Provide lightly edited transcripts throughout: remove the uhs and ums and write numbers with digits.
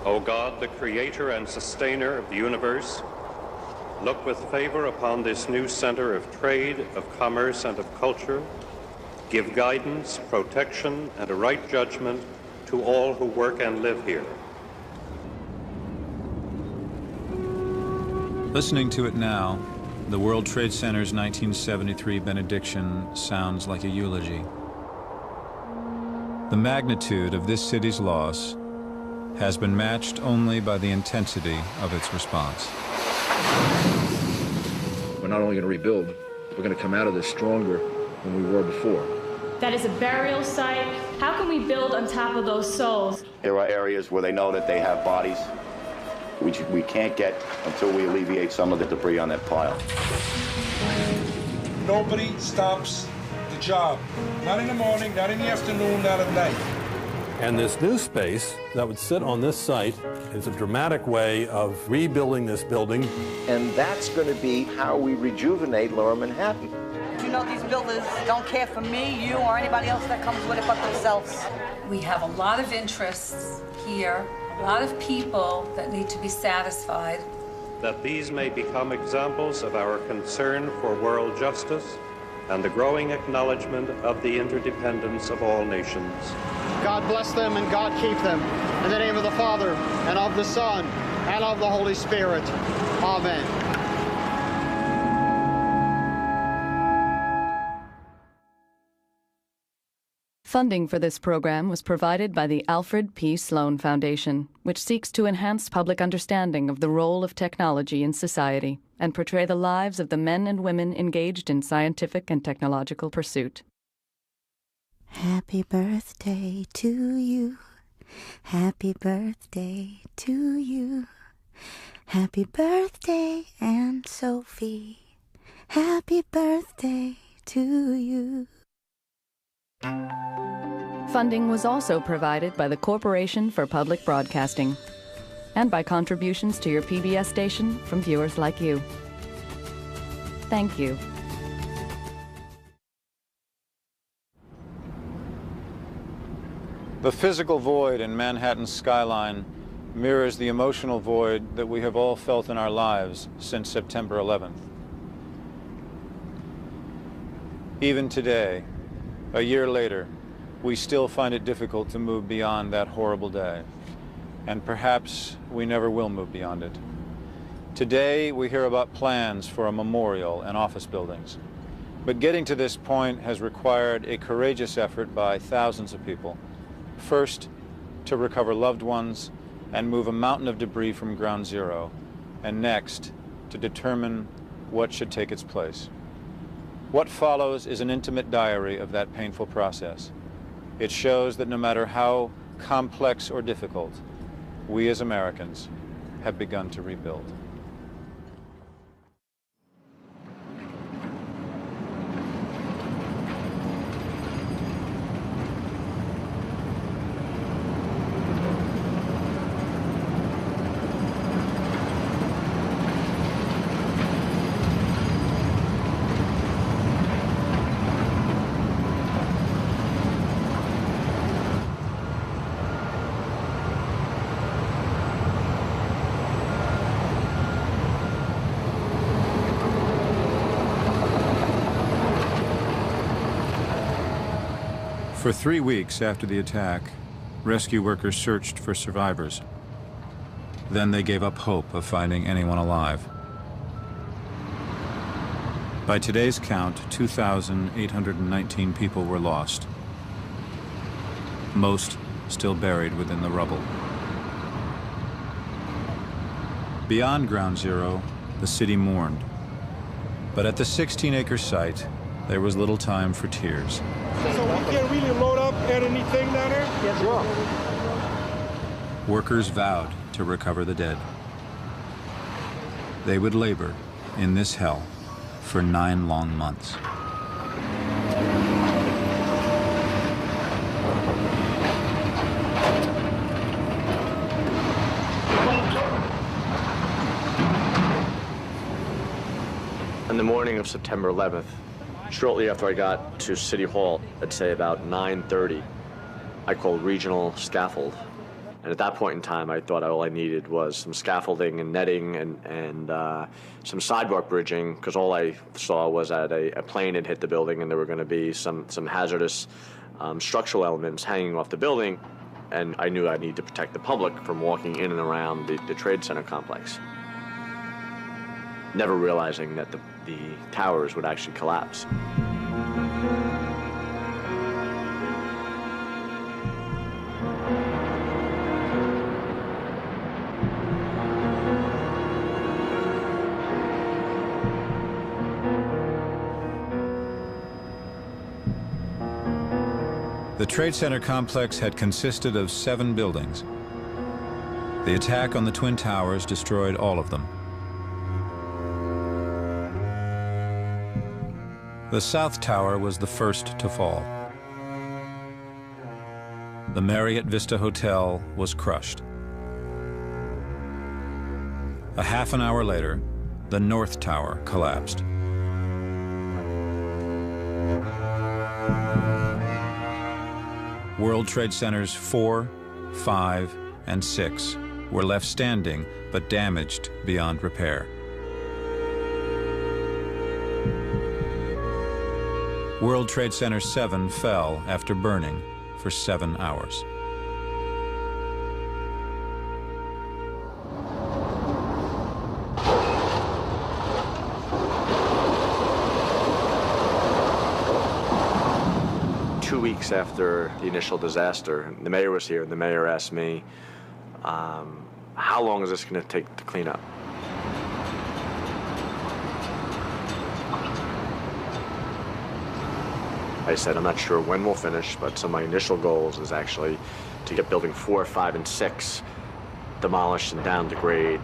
O God, the creator and sustainer of the universe, look with favor upon this new center of trade, of commerce, and of culture. Give guidance, protection, and a right judgment to all who work and live here. Listening to it now, the World Trade Center's 1973 benediction sounds like a eulogy. The magnitude of this city's loss has been matched only by the intensity of its response. We're not only going to rebuild, we're going to come out of this stronger than we were before. That is a burial site. How can we build on top of those souls? There are areas where they know that they have bodies, which we can't get until we alleviate some of the debris on that pile. Nobody stops the job. Not in the morning, not in the afternoon, not at night. And this new space that would sit on this site is a dramatic way of rebuilding this building. And that's going to be how we rejuvenate Lower Manhattan. You know, these builders don't care for me, you, or anybody else that comes with it but themselves. We have a lot of interests here, a lot of people that need to be satisfied. That these may become examples of our concern for world justice and the growing acknowledgement of the interdependence of all nations. God bless them and God keep them. In the name of the Father, and of the Son, and of the Holy Spirit. Amen. Funding for this program was provided by the Alfred P. Sloan Foundation, which seeks to enhance public understanding of the role of technology in society and portray the lives of the men and women engaged in scientific and technological pursuit. Happy birthday to you. Happy birthday to you. Happy birthday, Aunt Sophie. Happy birthday to you. Funding was also provided by the Corporation for Public Broadcasting and by contributions to your PBS station from viewers like you. Thank you. The physical void in Manhattan's skyline mirrors the emotional void that we have all felt in our lives since September 11th. Even today, a year later, we still find it difficult to move beyond that horrible day. And perhaps we never will move beyond it. Today, we hear about plans for a memorial and office buildings. But getting to this point has required a courageous effort by thousands of people. First, to recover loved ones and move a mountain of debris from ground zero. And next, to determine what should take its place. What follows is an intimate diary of that painful process. It shows that no matter how complex or difficult, we as Americans have begun to rebuild. For 3 weeks after the attack, rescue workers searched for survivors. Then they gave up hope of finding anyone alive. By today's count, 2,819 people were lost, most still buried within the rubble. Beyond Ground Zero, the city mourned. But at the 16-acre site, there was little time for tears. So we can really load up anything down there? Yes, sure. Workers vowed to recover the dead. They would labor in this hell for 9 long months. On the morning of September 11th, shortly after I got to City Hall, I'd say about 9:30, I called Regional Scaffold And at that point in time, I thought all I needed was some scaffolding and netting and some sidewalk bridging, because all I saw was that a plane had hit the building and there were going to be some hazardous structural elements hanging off the building. And I knew I needed to protect the public from walking in and around the Trade Center complex. Never realizing that the towers would actually collapse. The Trade Center complex had consisted of 7 buildings. The attack on the Twin Towers destroyed all of them. The South Tower was the first to fall. The Marriott Vista Hotel was crushed. A half an hour later, the North Tower collapsed. World Trade Centers 4, 5, and 6 were left standing, but damaged beyond repair. World Trade Center 7 fell after burning for 7 hours. After the initial disaster, the mayor was here, and the mayor asked me, how long is this going to take to clean up? I said, I'm not sure when we'll finish, but some of my initial goals is actually to get building 4, 5, and 6 demolished and down to grade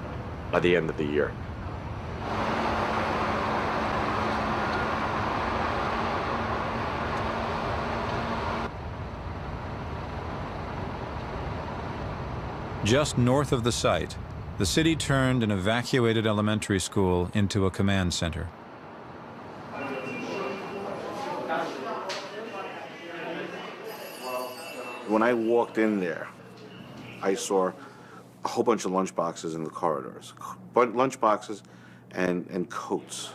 by the end of the year. Just north of the site, the city turned an evacuated elementary school into a command center. When I walked in there, I saw a whole bunch of lunch boxes in the corridors. Lunch boxes and coats.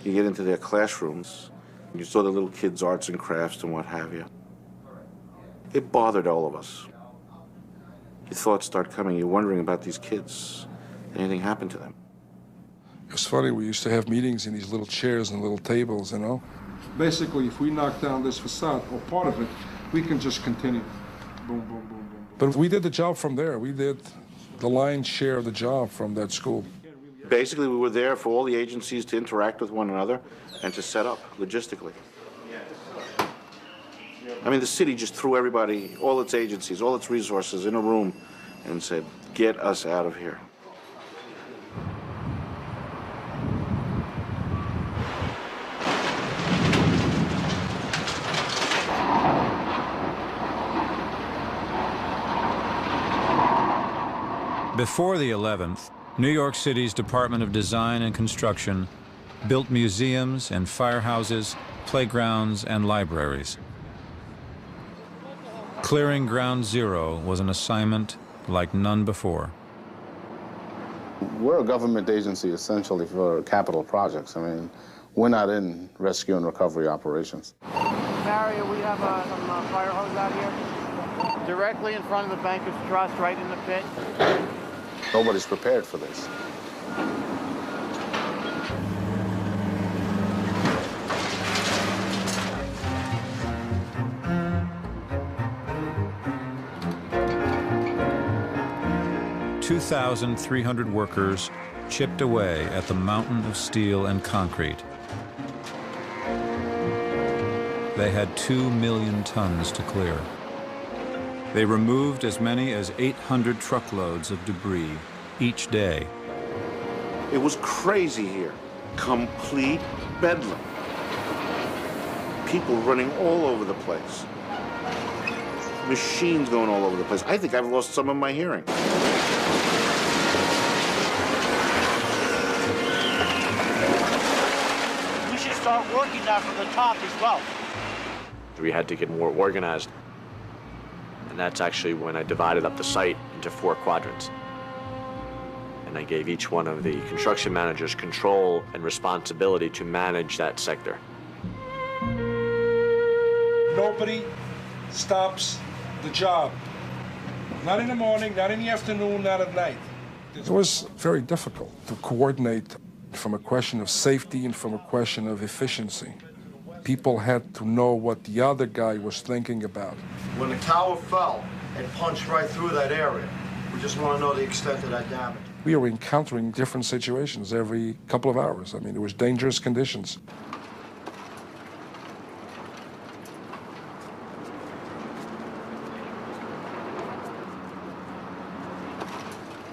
You get into their classrooms, you saw the little kids' arts and crafts and what have you. It bothered all of us. Your thoughts start coming. You're wondering about these kids. Did anything happen to them? It was funny, we used to have meetings in these little chairs and little tables, you know? Basically, if we knock down this facade, or part of it, we can just continue. Boom, boom, boom, boom, boom. But we did the job from there. We did the lion's share of the job from that school. Basically, we were there for all the agencies to interact with one another and to set up logistically. I mean, the city just threw everybody, all its agencies, all its resources in a room and said, get us out of here. Before the 11th, New York City's Department of Design and Construction built museums and firehouses, playgrounds, and libraries. Clearing Ground Zero was an assignment like none before. We're a government agency essentially for capital projects. I mean, we're not in rescue and recovery operations. Mario, we have some fire hose out here. Directly in front of the Bankers Trust, right in the pit. Nobody's prepared for this. 2,300 workers chipped away at the mountain of steel and concrete. They had 2 million tons to clear. They removed as many as 800 truckloads of debris each day. It was crazy here. Complete bedlam. People running all over the place. Machines going all over the place. I think I've lost some of my hearing. We should start working that from the top as well. We had to get more organized. And that's actually when I divided up the site into 4 quadrants. And I gave each one of the construction managers control and responsibility to manage that sector. Nobody stops the job. Not in the morning, not in the afternoon, not at night. It was very difficult to coordinate from a question of safety and from a question of efficiency. People had to know what the other guy was thinking about. When the tower fell, it punched right through that area. We just want to know the extent of that damage. We were encountering different situations every couple of hours. I mean, it was dangerous conditions.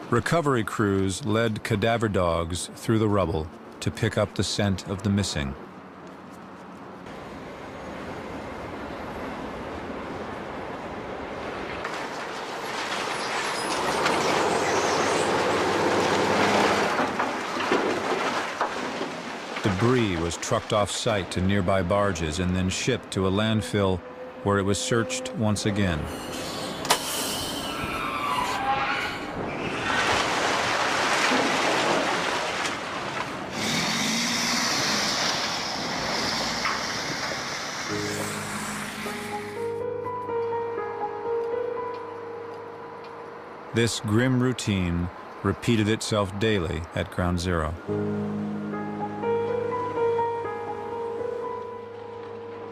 Recovery crews led cadaver dogs through the rubble to pick up the scent of the missing. Debris was trucked off-site to nearby barges and then shipped to a landfill where it was searched once again. This grim routine repeated itself daily at Ground Zero.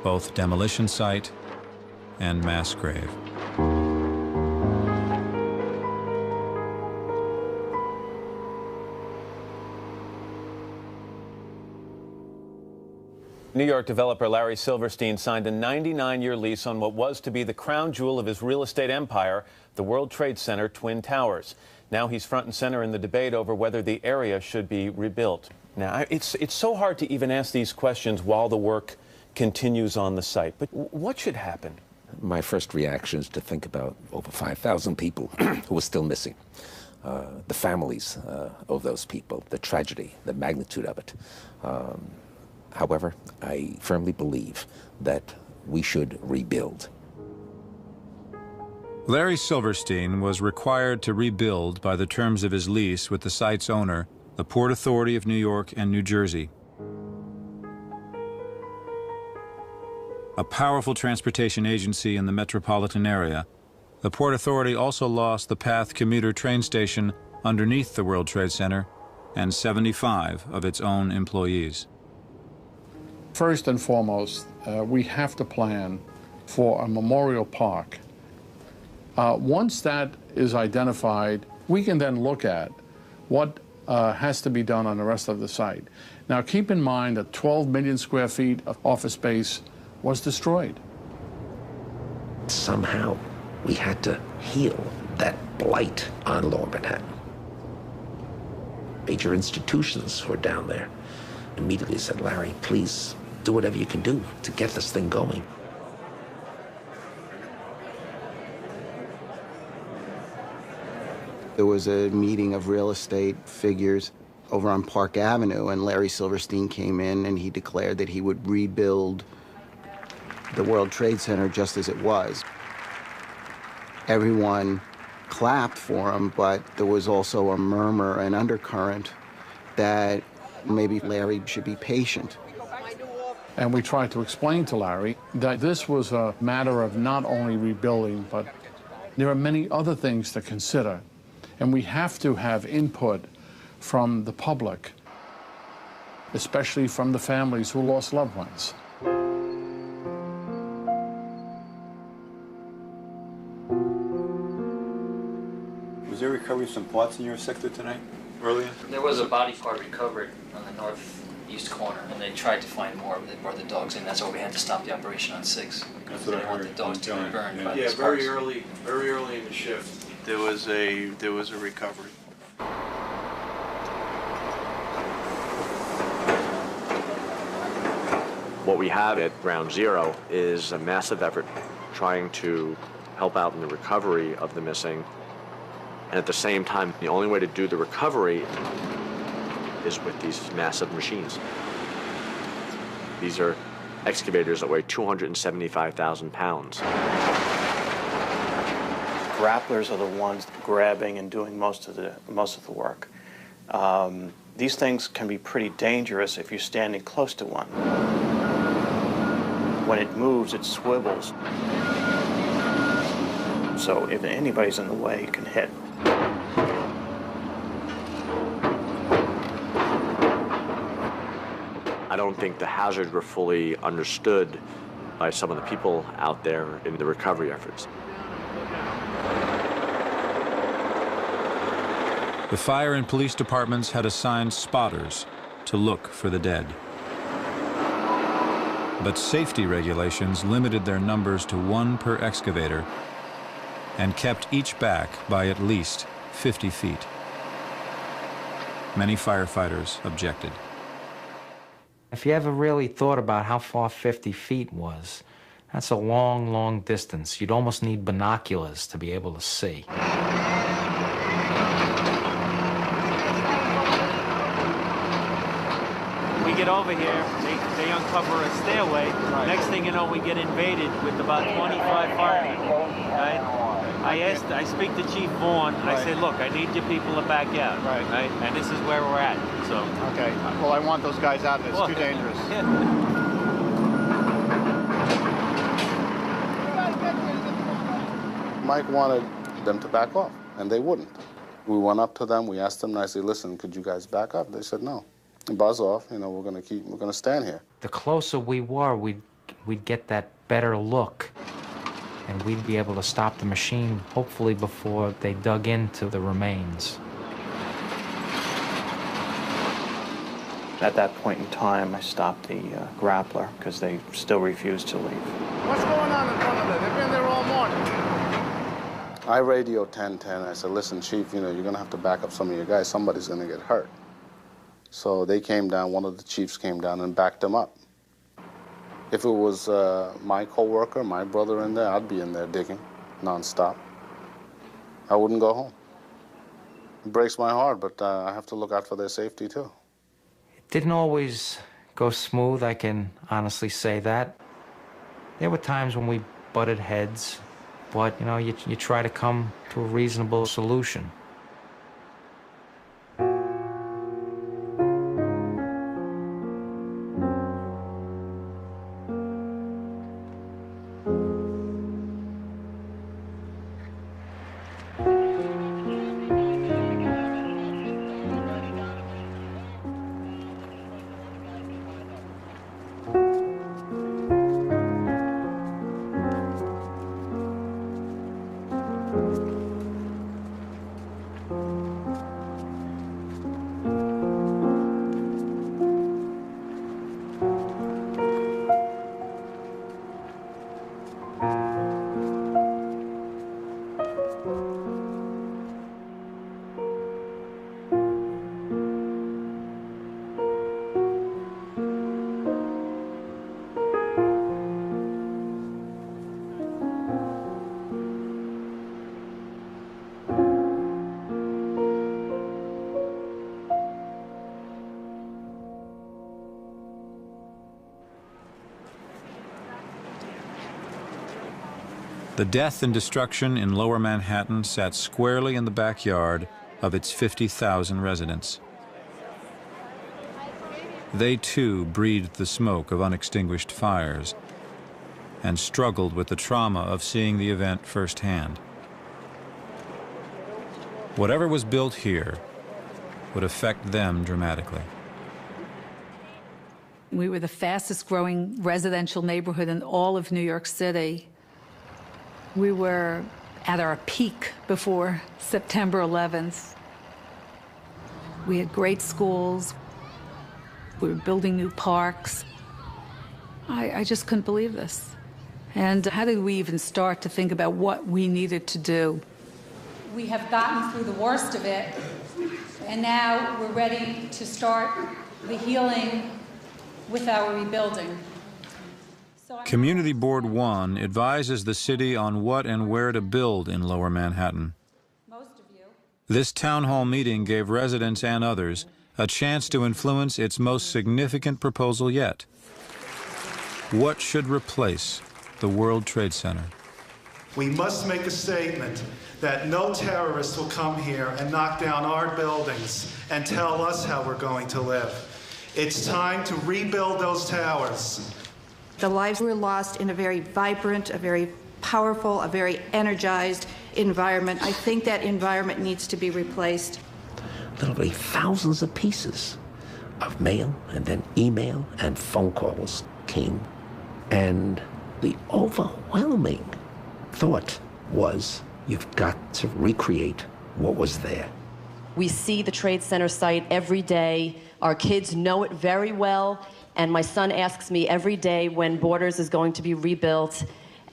Both demolition site and mass grave. New York developer Larry Silverstein signed a 99-year lease on what was to be the crown jewel of his real estate empire, the World Trade Center Twin Towers. Now he's front and center in the debate over whether the area should be rebuilt. Now, it's so hard to even ask these questions while the work continues on the site. But what should happen? My first reaction is to think about over 5,000 people who are still missing. The families of those people, the tragedy, the magnitude of it. However, I firmly believe that we should rebuild. Larry Silverstein was required to rebuild by the terms of his lease with the site's owner, the Port Authority of New York and New Jersey. A powerful transportation agency in the metropolitan area, the Port Authority also lost the PATH commuter train station underneath the World Trade Center and 75 of its own employees. First and foremost, we have to plan for a memorial park. Once that is identified, we can then look at what has to be done on the rest of the site. Now, keep in mind that 12 million square feet of office space was destroyed. Somehow, we had to heal that blight on Lower Manhattan. Major institutions who were down there immediately said, Larry, please do whatever you can do to get this thing going. There was a meeting of real estate figures over on Park Avenue, and Larry Silverstein came in and he declared that he would rebuild the World Trade Center just as it was. Everyone clapped for him, but there was also a murmur, an undercurrent, that maybe Larry should be patient. And we tried to explain to Larry that this was a matter of not only rebuilding, but there are many other things to consider. And we have to have input from the public, especially from the families who lost loved ones. Was there recovery of some parts in your sector tonight, earlier? There was a body part recovered on the northeast corner, and they tried to find more, but they brought the dogs in. That's why we had to stop the operation on 6. That's They what I didn't want heard. the dogs to be burned by the Yeah, sparks. very early in the shift, there was a recovery. What we have at Ground Zero is a massive effort trying to help out in the recovery of the missing. And at the same time, the only way to do the recovery is with these massive machines. These are excavators that weigh 275,000 pounds. grapplers are the ones grabbing and doing most of the work. These things can be pretty dangerous if you're standing close to one. When it moves, it swivels. So if anybody's in the way, it can hit. I don't think the hazards were fully understood by some of the people out there in the recovery efforts. The fire and police departments had assigned spotters to look for the dead. But safety regulations limited their numbers to 1 per excavator and kept each back by at least 50 feet. Many firefighters objected. If you ever really thought about how far 50 feet was, that's a long, long distance. You'd almost need binoculars to be able to see. We get over here, they uncover a stairway. Right. Next thing you know, we get invaded with about 25 firemen. Right? I speak to Chief Vaughn. Right. I say, look, I need your people to back out. Right. And this is where we're at. So. Okay. Well, I want those guys out. It's too dangerous. Mike wanted them to back off, and they wouldn't. We went up to them. We asked them nicely, "Listen, could you guys back up?" They said, "No. Buzz off. You know, we're gonna stand here." The closer we were, we'd get that better look, and we'd be able to stop the machine, hopefully before they dug into the remains. At that point in time, I stopped the grappler because they still refused to leave. What's going on in front of them? They've been there all morning. I radioed 1010. I said, "Listen, Chief, you know, you're gonna have to back up some of your guys. Somebody's gonna get hurt." So they came down, one of the chiefs came down and backed them up. If it was my coworker, my brother in there, I'd be in there digging nonstop. I wouldn't go home. It breaks my heart, but I have to look out for their safety too. It didn't always go smooth, I can honestly say that. There were times when we butted heads, but you know, you try to come to a reasonable solution. The death and destruction in Lower Manhattan sat squarely in the backyard of its 50,000 residents. They too breathed the smoke of unextinguished fires and struggled with the trauma of seeing the event firsthand. Whatever was built here would affect them dramatically. We were the fastest growing residential neighborhood in all of New York City. We were at our peak before September 11th. We had great schools. We were building new parks. I just couldn't believe this. And how did we even start to think about what we needed to do? We have gotten through the worst of it, and now we're ready to start the healing with our rebuilding. Community Board 1 advises the city on what and where to build in Lower Manhattan. This town hall meeting gave residents and others a chance to influence its most significant proposal yet. What should replace the World Trade Center? We must make a statement that no terrorist will come here and knock down our buildings and tell us how we're going to live. It's time to rebuild those towers. The lives were lost in a very vibrant, a very powerful, a very energized environment. I think that environment needs to be replaced. Literally thousands of pieces of mail and then email and phone calls came, and the overwhelming thought was, you've got to recreate what was there. We see the Trade Center site every day. Our kids know it very well, and my son asks me every day when Borders is going to be rebuilt.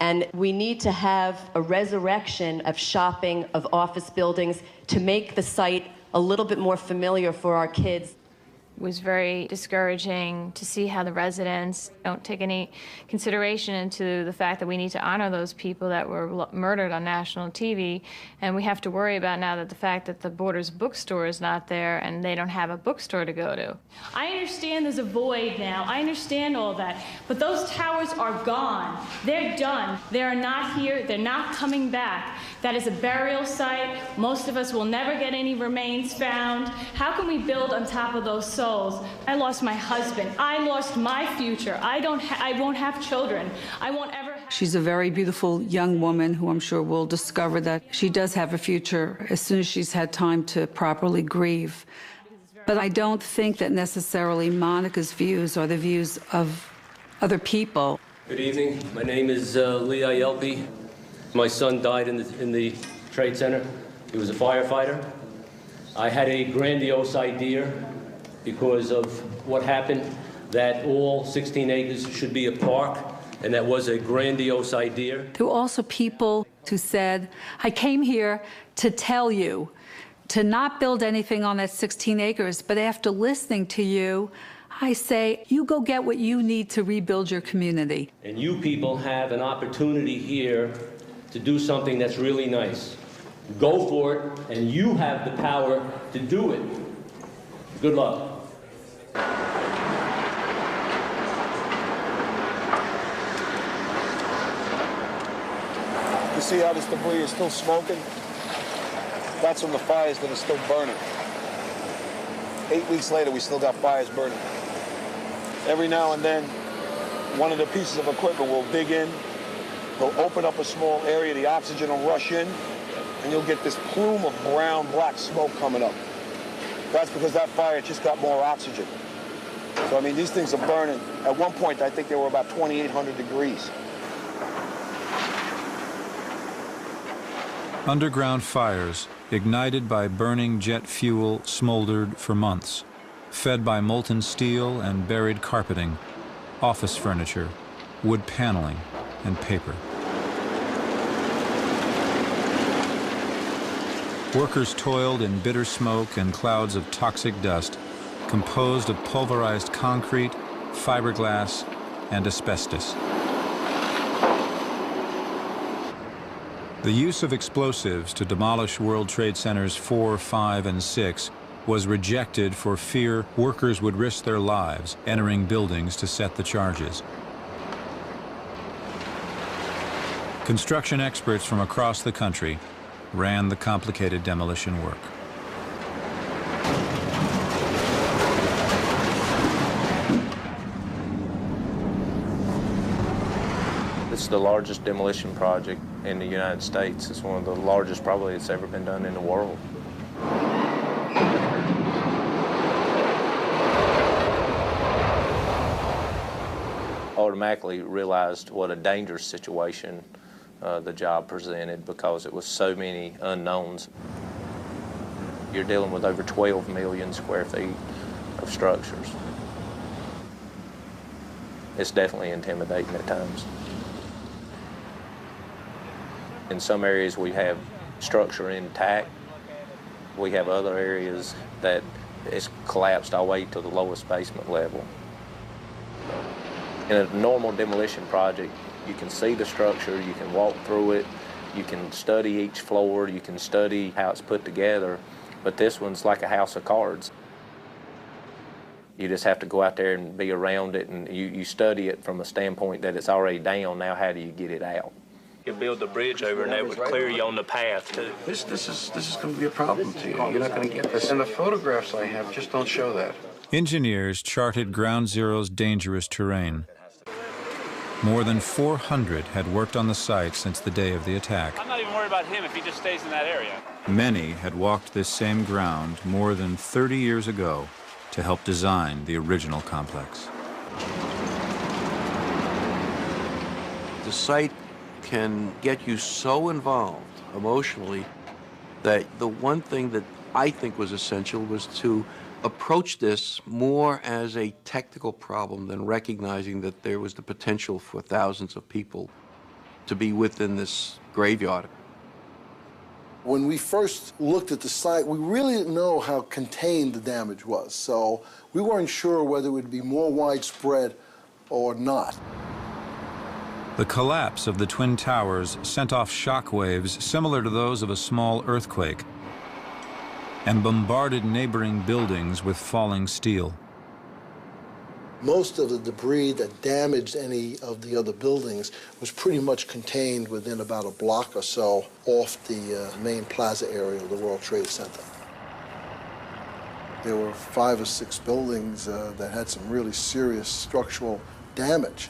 And we need to have a resurrection of shopping, of office buildings, to make the site a little bit more familiar for our kids. It was very discouraging to see how the residents don't take any consideration into the fact that we need to honor those people that were murdered on national TV. And we have to worry about now that the fact that the Borders bookstore is not there and they don't have a bookstore to go to. I understand there's a void now. I understand all that. But those towers are gone. They're done. They are not here. They're not coming back. That is a burial site. Most of us will never get any remains found. How can we build on top of those souls? I lost my husband. I lost my future. I won't have children. I won't ever have... She's a very beautiful young woman who I'm sure will discover that she does have a future as soon as she's had time to properly grieve. But I don't think that necessarily Monica's views are the views of other people. Good evening. My name is Lee Ayelpi. My son died in the Trade Center. He was a firefighter. I had a grandiose idea because of what happened, that all 16 acres should be a park, and that was a grandiose idea. There were also people who said, I came here to tell you to not build anything on that 16 acres, but after listening to you, I say, you go get what you need to rebuild your community. And you people have an opportunity here to do something that's really nice. Go for it, and you have the power to do it. Good luck. You see how this debris is still smoking? That's from the fires that are still burning. 8 weeks later, we still got fires burning. Every now and then, one of the pieces of equipment will dig in, they'll open up a small area, the oxygen will rush in, and you'll get this plume of brown, black smoke coming up. That's because that fire just got more oxygen. So, I mean, these things are burning. At one point, I think they were about 2,800 degrees. Underground fires, ignited by burning jet fuel, smoldered for months, fed by molten steel and buried carpeting, office furniture, wood paneling, and paper. Workers toiled in bitter smoke and clouds of toxic dust, composed of pulverized concrete, fiberglass, and asbestos. The use of explosives to demolish World Trade Centers 4, 5, and 6 was rejected for fear workers would risk their lives entering buildings to set the charges. Construction experts from across the country ran the complicated demolition work. This is the largest demolition project in the United States. It's one of the largest probably that's ever been done in the world. Automatically realized what a dangerous situation the job presented because it was so many unknowns. You're dealing with over 12 million square feet of structures. It's definitely intimidating at times. In some areas we have structure intact. We have other areas that it's collapsed all the way to the lowest basement level. In a normal demolition project, you can see the structure, you can walk through it, you can study each floor, you can study how it's put together, but this one's like a house of cards. You just have to go out there and be around it, and you study it from a standpoint that it's already down, now how do you get it out? You build the bridge over and that would clear you on the path too. This is going to be a problem to you. You're not going to get this. And the photographs I have just don't show that. Engineers charted Ground Zero's dangerous terrain. More than 400 had worked on the site since the day of the attack. I'm not even worried about him if he just stays in that area. Many had walked this same ground more than 30 years ago to help design the original complex. The site can get you so involved emotionally that the one thing that I think was essential was to approach this more as a technical problem than recognizing that there was the potential for thousands of people to be within this graveyard. When we first looked at the site, we really didn't know how contained the damage was, so we weren't sure whether it would be more widespread or not. The collapse of the Twin Towers sent off shock waves similar to those of a small earthquake and bombarded neighboring buildings with falling steel. Most of the debris that damaged any of the other buildings was pretty much contained within about a block or so off the main plaza area of the World Trade Center. There were 5 or 6 buildings that had some really serious structural damage.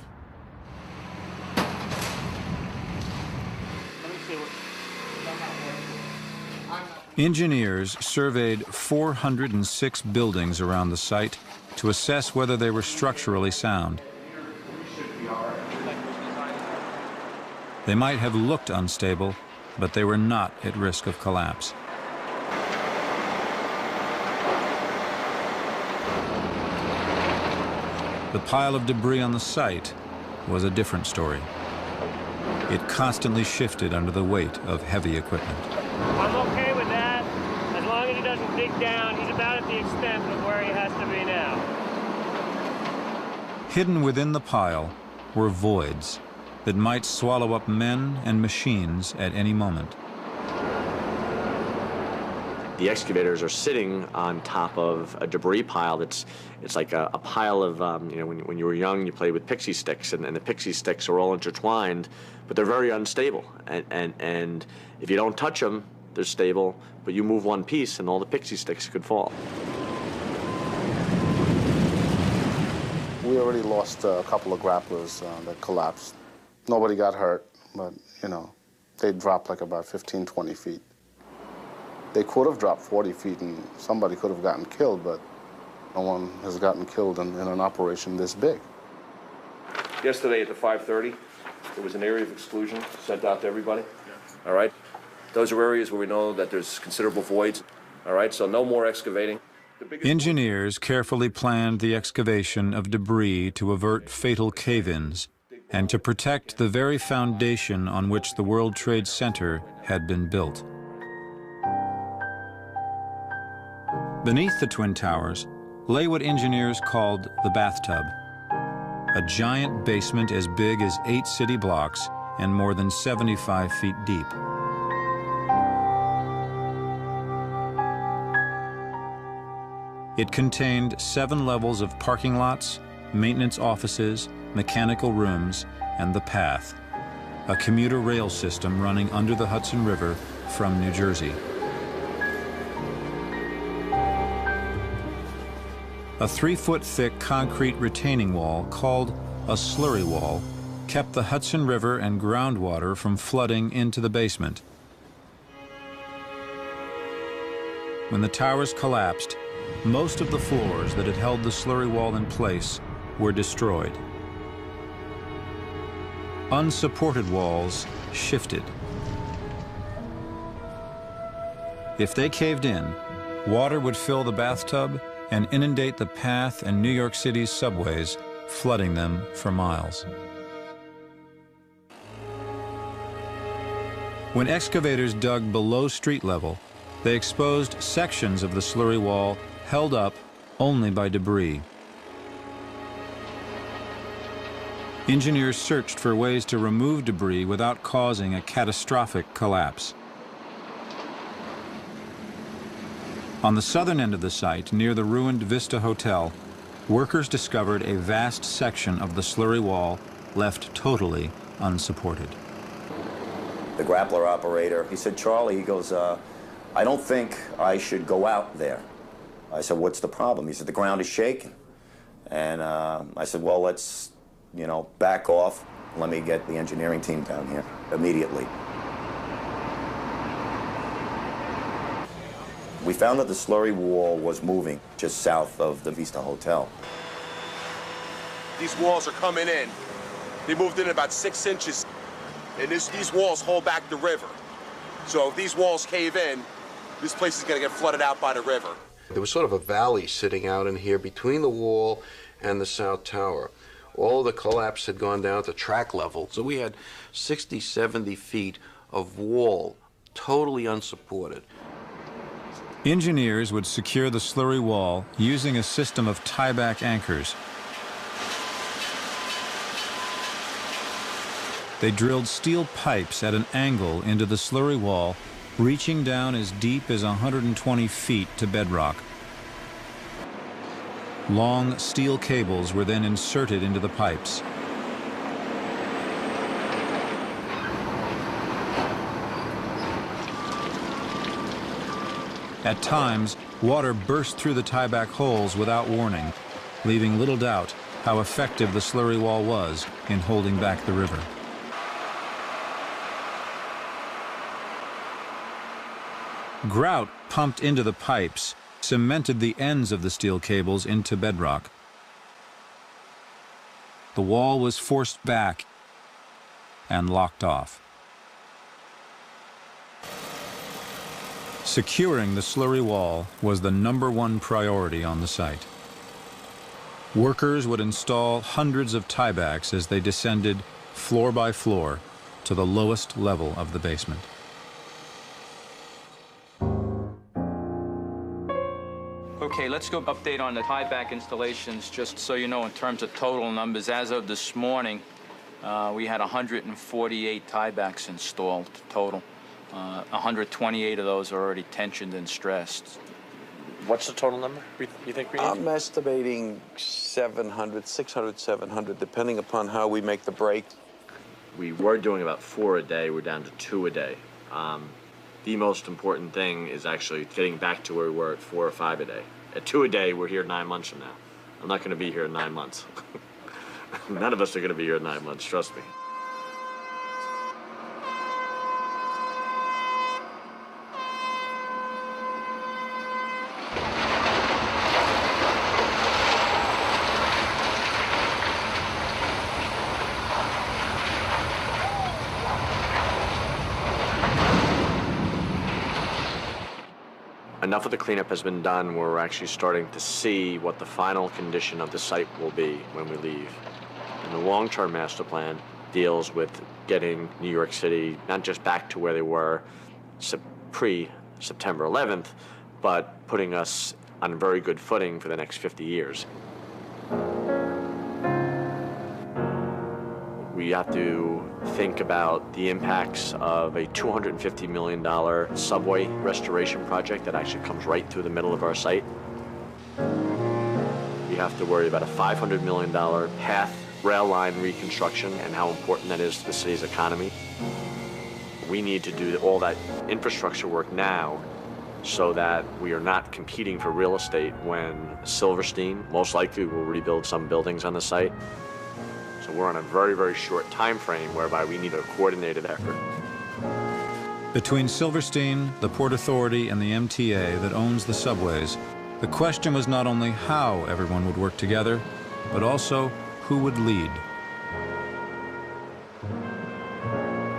Engineers surveyed 406 buildings around the site to assess whether they were structurally sound. They might have looked unstable, but they were not at risk of collapse. The pile of debris on the site was a different story. It constantly shifted under the weight of heavy equipment. I'm okay with that. As long as he doesn't dig down, he's about at the extent of where he has to be now. Hidden within the pile were voids that might swallow up men and machines at any moment. The excavators are sitting on top of a debris pile it's like a pile of, when you were young, you played with pixie sticks, and the pixie sticks are all intertwined, but they're very unstable. And if you don't touch them, they're stable, but you move one piece and all the pixie sticks could fall. We already lost a couple of grapplers that collapsed. Nobody got hurt, but, they dropped like about 15, 20 feet. They could have dropped 40 feet and somebody could have gotten killed, but no one has gotten killed in an operation this big. Yesterday at the 5:30, there was an area of exclusion sent out to everybody. All right? Those are areas where we know that there's considerable voids. All right? So no more excavating. Engineers carefully planned the excavation of debris to avert fatal cave-ins and to protect the very foundation on which the World Trade Center had been built. Beneath the Twin Towers lay what engineers called the bathtub, a giant basement as big as 8 city blocks and more than 75 feet deep. It contained 7 levels of parking lots, maintenance offices, mechanical rooms, and the path, a commuter rail system running under the Hudson River from New Jersey. A 3-foot-thick concrete retaining wall called a slurry wall kept the Hudson River and groundwater from flooding into the basement. When the towers collapsed, most of the floors that had held the slurry wall in place were destroyed. Unsupported walls shifted. If they caved in, water would fill the bathtub and inundate the path and New York City's subways, flooding them for miles. When excavators dug below street level, they exposed sections of the slurry wall held up only by debris. Engineers searched for ways to remove debris without causing a catastrophic collapse. On the southern end of the site, near the ruined Vista Hotel, workers discovered a vast section of the slurry wall left totally unsupported. the grappler operator. He said, Charlie, he goes, I don't think I should go out there. I said, what's the problem? He said, the ground is shaking. And I said, well, let's, back off. Let me get the engineering team down here immediately. We found that the slurry wall was moving just south of the Vista Hotel. These walls are coming in. They moved in about 6 inches. And these walls hold back the river. So if these walls cave in, this place is going to get flooded out by the river. There was sort of a valley sitting out in here between the wall and the South Tower. All the collapse had gone down to track level. So we had 60, 70 feet of wall, totally unsupported. Engineers would secure the slurry wall using a system of tieback anchors. They drilled steel pipes at an angle into the slurry wall, reaching down as deep as 120 feet to bedrock. Long steel cables were then inserted into the pipes. At times, water burst through the tieback holes without warning, leaving little doubt how effective the slurry wall was in holding back the river. Grout pumped into the pipes cemented the ends of the steel cables into bedrock. The wall was forced back and locked off. Securing the slurry wall was the #1 priority on the site. Workers would install hundreds of tiebacks as they descended floor by floor to the lowest level of the basement. Okay, let's go update on the tieback installations, just so you know in terms of total numbers. As of this morning, we had 148 tiebacks installed total. 128 of those are already tensioned and stressed. What's the total number you think we need? I'm estimating 700, 600, 700, depending upon how we make the break. We were doing about 4 a day. We're down to 2 a day. The most important thing is actually getting back to where we were at 4 or 5 a day. At 2 a day, we're here 9 months from now. I'm not going to be here in 9 months. None of us are going to be here in 9 months, trust me. Enough of the cleanup has been done where we're actually starting to see what the final condition of the site will be when we leave. And the long-term master plan deals with getting New York City not just back to where they were pre-September 11th, but putting us on very good footing for the next 50 years. We have to think about the impacts of a $250 million subway restoration project that actually comes right through the middle of our site. We have to worry about a $500 million path rail line reconstruction and how important that is to the city's economy. We need to do all that infrastructure work now so that we are not competing for real estate when Silverstein most likely will rebuild some buildings on the site. So we're on a very, very short time frame whereby we need a coordinated effort. Between Silverstein, the Port Authority, and the MTA that owns the subways, the question was not only how everyone would work together, but also who would lead.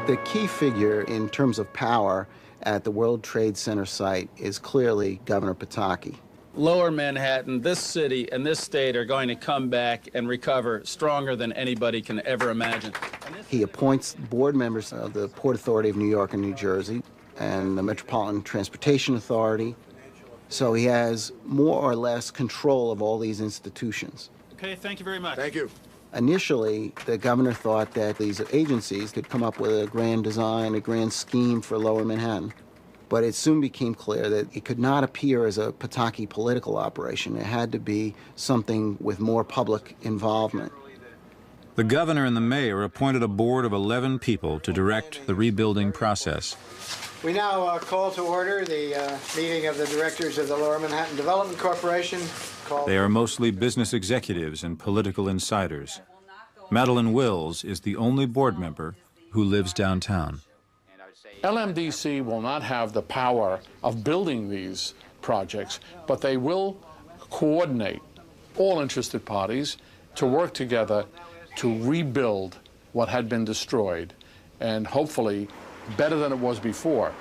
The key figure in terms of power at the World Trade Center site is clearly Governor Pataki. Lower Manhattan, this city, and this state are going to come back and recover stronger than anybody can ever imagine. He appoints board members of the Port Authority of New York and New Jersey and the Metropolitan Transportation Authority. So he has more or less control of all these institutions. Okay, thank you very much. Thank you. Initially, the governor thought that these agencies could come up with a grand design, a grand scheme for Lower Manhattan. But it soon became clear that it could not appear as a Pataki political operation. It had to be something with more public involvement. The governor and the mayor appointed a board of 11 people to direct the rebuilding process. We now call to order the meeting of the directors of the Lower Manhattan Development Corporation. They are mostly business executives and political insiders. Madeline Wills is the only board member who lives downtown. LMDC will not have the power of building these projects, but they will coordinate all interested parties to work together to rebuild what had been destroyed, and hopefully better than it was before.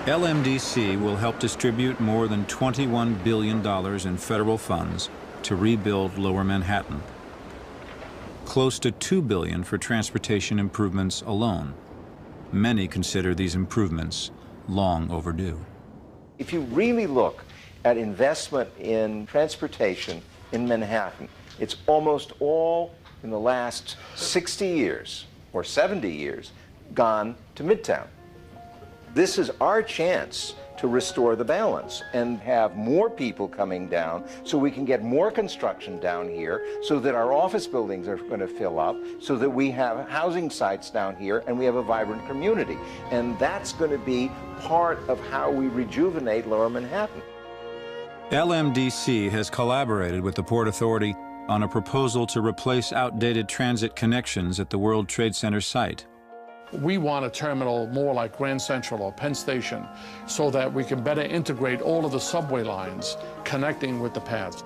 LMDC will help distribute more than $21 billion in federal funds to rebuild Lower Manhattan. Close to $2 billion for transportation improvements alone. Many consider these improvements long overdue. If you really look at investment in transportation in Manhattan, it's almost all in the last 60 years or 70 years gone to Midtown. This is our chance to restore the balance and have more people coming down so we can get more construction down here, so that our office buildings are going to fill up, so that we have housing sites down here and we have a vibrant community. And that's going to be part of how we rejuvenate Lower Manhattan. LMDC has collaborated with the Port Authority on a proposal to replace outdated transit connections at the World Trade Center site. We want a terminal more like Grand Central or Penn Station so that we can better integrate all of the subway lines connecting with the paths.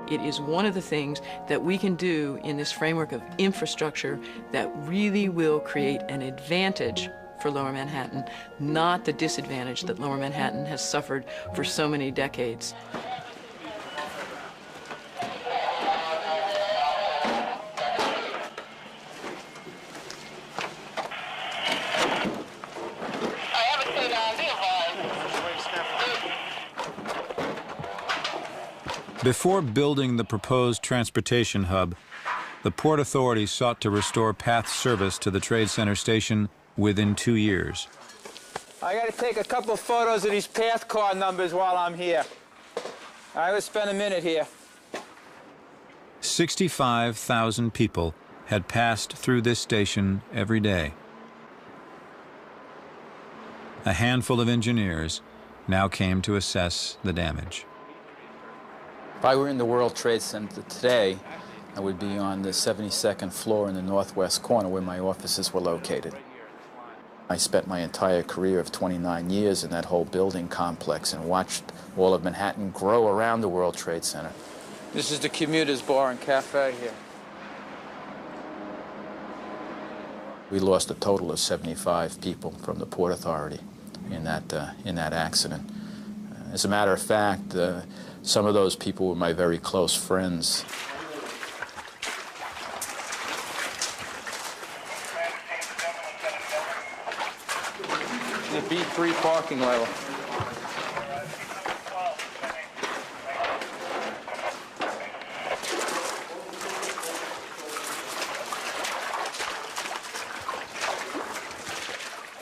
It is one of the things that we can do in this framework of infrastructure that really will create an advantage for Lower Manhattan, not the disadvantage that Lower Manhattan has suffered for so many decades. Before building the proposed transportation hub, the Port Authority sought to restore PATH service to the Trade Center station within 2 years. I got to take a couple of photos of these PATH car numbers while I'm here. I will spend a minute here. 65,000 people had passed through this station every day. A handful of engineers now came to assess the damage. If I were in the World Trade Center today, I would be on the 72nd floor in the northwest corner where my offices were located. I spent my entire career of 29 years in that whole building complex and watched all of Manhattan grow around the World Trade Center. This is the Commuters Bar and Cafe here. We lost a total of 75 people from the Port Authority in that accident. As a matter of fact, some of those people were my very close friends. The B3 parking level.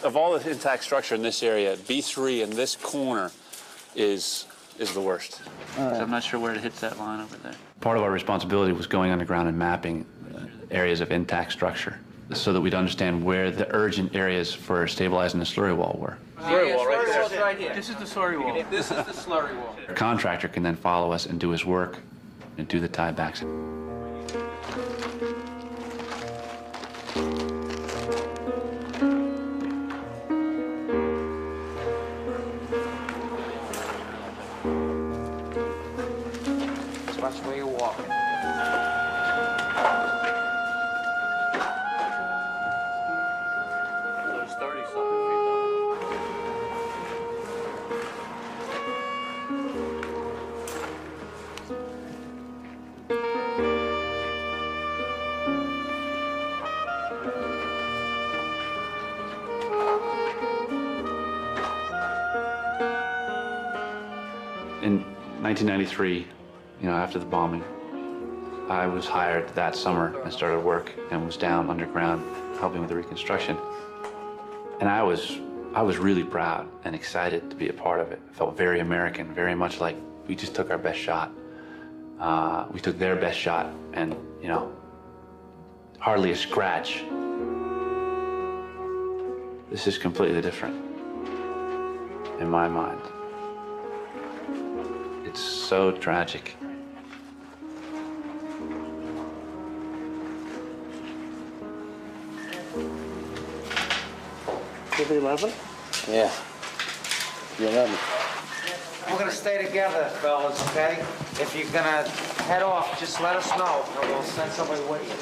Of all the intact structure in this area, B3 in this corner is the worst. So I'm not sure where it hits that line over there. Part of our responsibility was going underground and mapping areas of intact structure so that we'd understand where the urgent areas for stabilizing the slurry wall were. Slurry wall right here. This is the slurry wall. This is the slurry wall. A contractor can then follow us and do his work and do the tiebacks. Watch where you're walking. There's 30-something feet In 1993, after the bombing, I was hired that summer and started work and was down underground helping with the reconstruction. And I was really proud and excited to be a part of it. I felt very American, very much like we just took our best shot. We took their best shot and, you know, hardly a scratch. This is completely different in my mind. It's so tragic. Give me 11? Yeah. You 11. We're gonna stay together, fellas, okay? If you're gonna head off, just let us know, and we'll send somebody with you.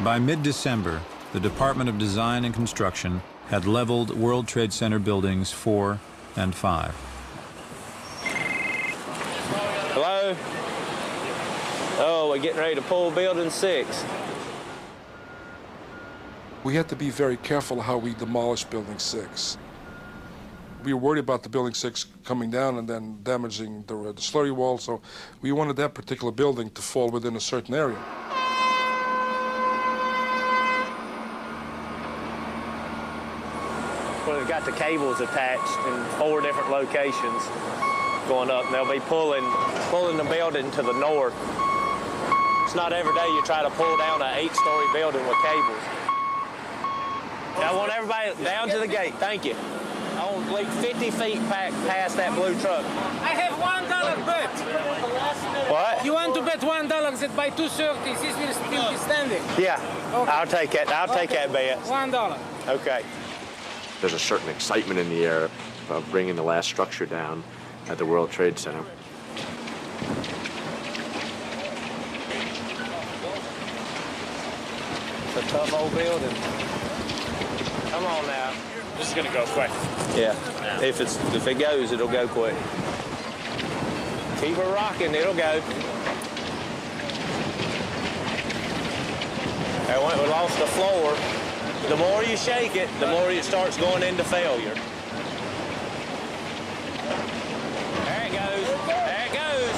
By mid-December, the Department of Design and Construction had leveled World Trade Center buildings 4 and 5. Hello? Oh, we're getting ready to pull building 6. We had to be very careful how we demolished Building 6. We were worried about the Building 6 coming down and then damaging the slurry wall, so we wanted that particular building to fall within a certain area. Well, we've got the cables attached in 4 different locations going up, and they'll be pulling the building to the north. It's not every day you try to pull down an 8-story building with cables. I want everybody down to the gate. Thank you. I want like 50 feet past that blue truck. I have $1 bet. What? You want to bet $1 that by 2:30 this will still be standing? Yeah. Okay. I'll take that. I'll take that bet. $1. Okay. There's a certain excitement in the air of bringing the last structure down at the World Trade Center. It's a tough old building. Come on now. This is gonna go quick. Yeah. If it goes, it'll go quick. Keep her rocking, it'll go. There we lost the floor. The more you shake it, the more it starts going into failure. There it goes. There it goes.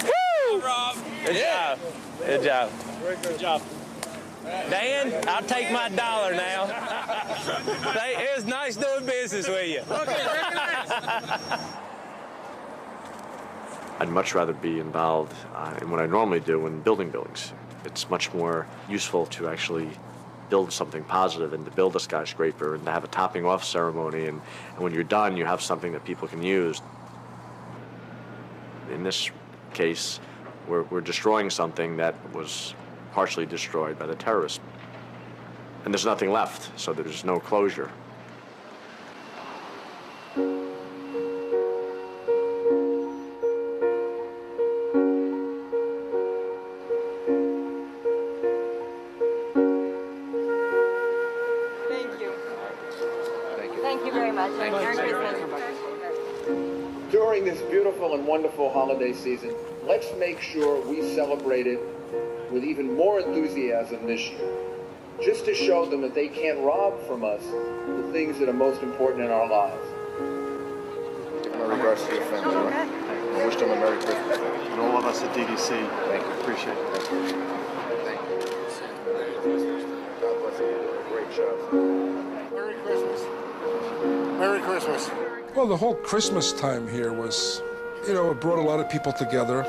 Woo! Rob. Good job. Good job. Good job. Dan, I'll take my $1 now. It was nice doing business with you. Okay, very nice. I'd much rather be involved in what I normally do in building buildings. It's much more useful to actually build something positive and to build a skyscraper and to have a topping off ceremony, and when you're done, you have something that people can use. In this case, we're destroying something that was partially destroyed by the terrorists. And there's nothing left, so there's no closure. Thank you very much. Merry Christmas. During this beautiful and wonderful holiday season, let's make sure we celebrate it with even more enthusiasm this year, just to show them that they can't rob from us the things that are most important in our lives. Give my regards to your family. Right? I wish them a Merry Christmas. And all of us at DDC, thank you. Appreciate it. Thank you. God bless you. Great job. Merry Christmas. Merry Christmas. Well, the whole Christmas time here was, you know, it brought a lot of people together.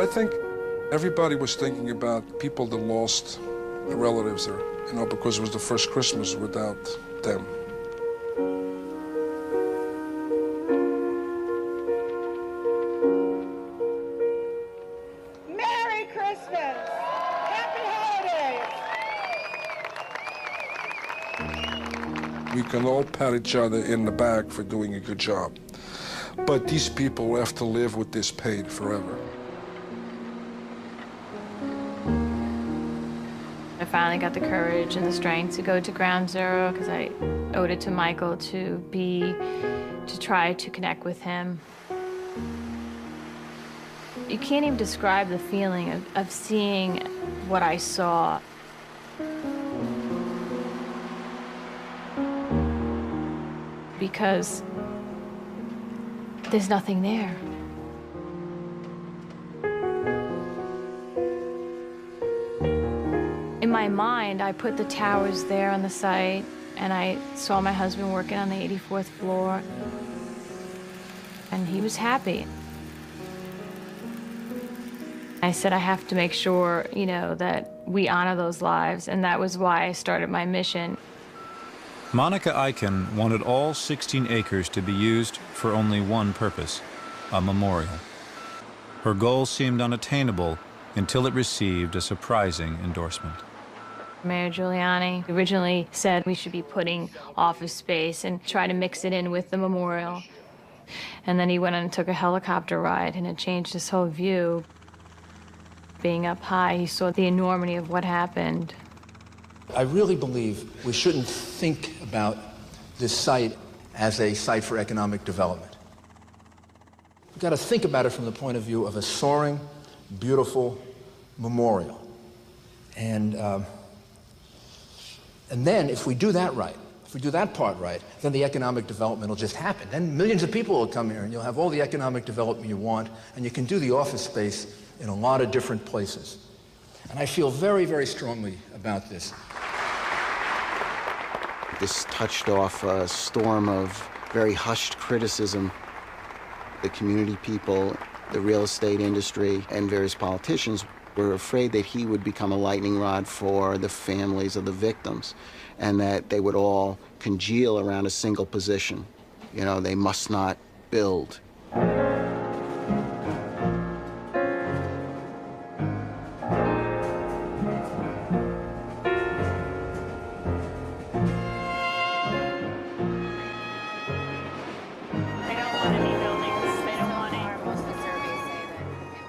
I think everybody was thinking about people that lost relatives there, you know, because it was the first Christmas without them. Merry Christmas! Happy holidays! We can all pat each other in the back for doing a good job. But these people will have to live with this pain forever. I finally got the courage and the strength to go to Ground Zero because I owed it to Michael to try to connect with him. You can't even describe the feeling of seeing what I saw. Because there's nothing there. In my mind, I put the towers there on the site, and I saw my husband working on the 84th floor, and he was happy. I said, I have to make sure, you know, that we honor those lives, and that was why I started my mission. Monica Eichen wanted all 16 acres to be used for only one purpose, a memorial. Her goal seemed unattainable until it received a surprising endorsement. Mayor Giuliani originally said we should be putting office space and try to mix it in with the memorial. And then he went and took a helicopter ride, and it changed his whole view. Being up high, he saw the enormity of what happened. I really believe we shouldn't think about this site as a site for economic development. We've got to think about it from the point of view of a soaring, beautiful memorial. And then, if we do that right, if we do that part right, then the economic development will just happen. Then millions of people will come here, and you'll have all the economic development you want, and you can do the office space in a lot of different places. And I feel very, very strongly about this. This touched off a storm of very hushed criticism. The community people, the real estate industry, and various politicians were afraid that he would become a lightning rod for the families of the victims, and that they would all congeal around a single position. You know, they must not build.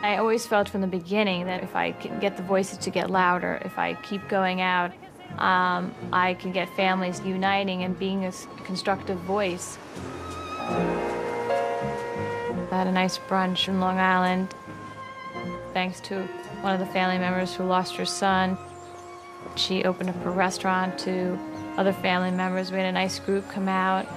I always felt from the beginning that if I can get the voices to get louder, if I keep going out, I can get families uniting and being a constructive voice. I had a nice brunch in Long Island, thanks to one of the family members who lost her son. She opened up a restaurant to other family members. We had a nice group come out.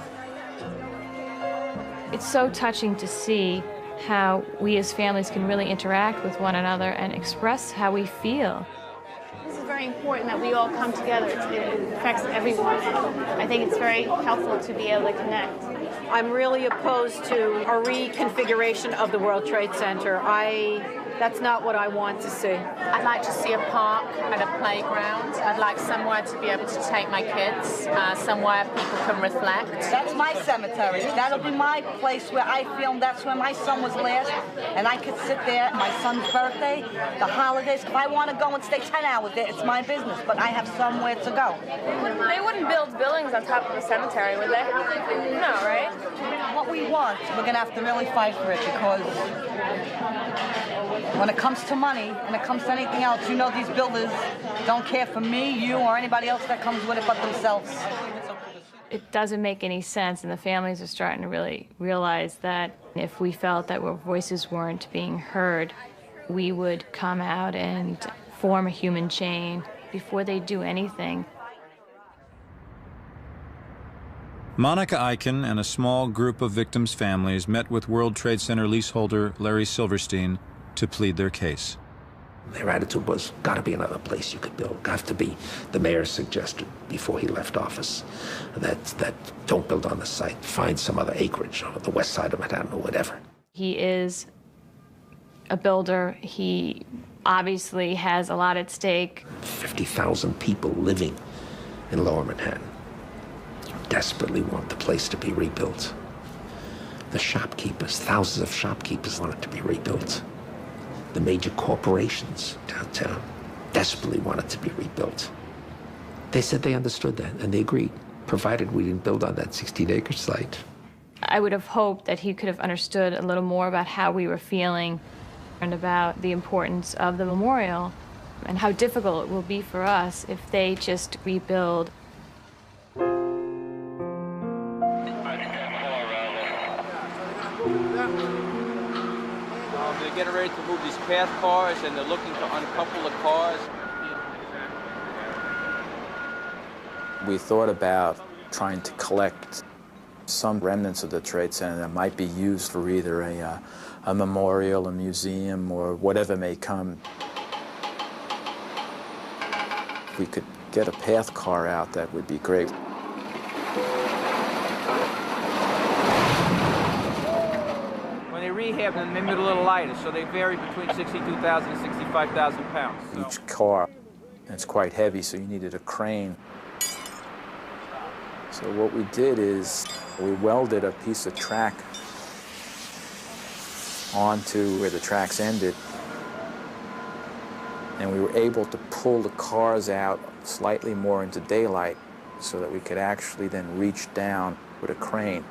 It's so touching to see how we as families can really interact with one another and express how we feel. This is very important that we all come together. It affects everyone. I think it's very helpful to be able to connect. I'm really opposed to a reconfiguration of the World Trade Center. That's not what I want to see. I'd like to see a park and a playground. I'd like somewhere to be able to take my kids, somewhere people can reflect. That's my cemetery. That'll be my place where I filmed. That's where my son was last. And I could sit there, my son's birthday, the holidays. If I want to go and stay 10 hours there, it's my business. But I have somewhere to go. They wouldn't build buildings on top of a cemetery, would they? No, right? What we want, we're going to have to really fight for it, because when it comes to money and it comes to anything else, you know these builders don't care for me, you, or anybody else that comes with it but themselves. It doesn't make any sense, and the families are starting to really realize that if we felt that our voices weren't being heard, we would come out and form a human chain before they do anything. Monica Eichen and a small group of victims' families met with World Trade Center leaseholder Larry Silverstein to plead their case. Their attitude was, gotta be another place you could build. Got to be, the mayor suggested before he left office, that don't build on the site, find some other acreage on the west side of Manhattan or whatever. He is a builder. He obviously has a lot at stake. 50,000 people living in Lower Manhattan desperately want the place to be rebuilt. The shopkeepers, thousands of shopkeepers want it to be rebuilt. The major corporations downtown desperately want it to be rebuilt. They said they understood that, and they agreed, provided we didn't build on that 16-acre site. I would have hoped that he could have understood a little more about how we were feeling and about the importance of the memorial and how difficult it will be for us if they just rebuild. They're getting ready to move these path cars, and they're looking to uncouple the cars. We thought about trying to collect Some remnants of the Trade Center that might be used for either a memorial, a museum, or whatever may come. If we could get a path car out, that would be great. When they rehab them, they make it a little lighter, so they vary between 62,000 and 65,000 pounds. Each car, it's quite heavy, so you needed a crane. So what we did is we welded a piece of track onto where the tracks ended, and we were able to pull the cars out slightly more into daylight so that we could actually then reach down with a crane,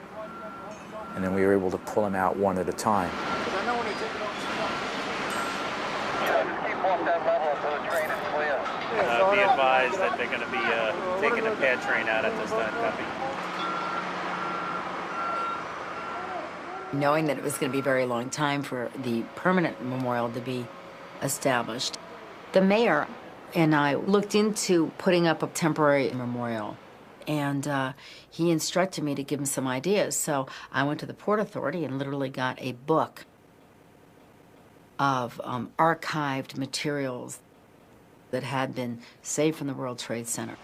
and then we were able to pull them out one at a time. Be advised that they're going to be taking the pad train out at this time. Copy. Knowing that it was going to be a very long time for the permanent memorial to be established, the mayor and I looked into putting up a temporary memorial, and he instructed me to give him some ideas. So I went to the Port Authority and literally got a book of archived materials that had been saved from the World Trade Center,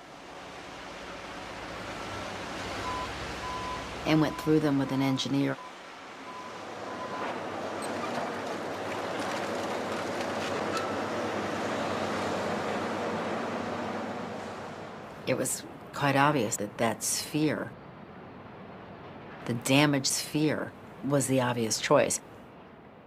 and went through them with an engineer. It was quite obvious that that sphere, the damaged sphere, was the obvious choice.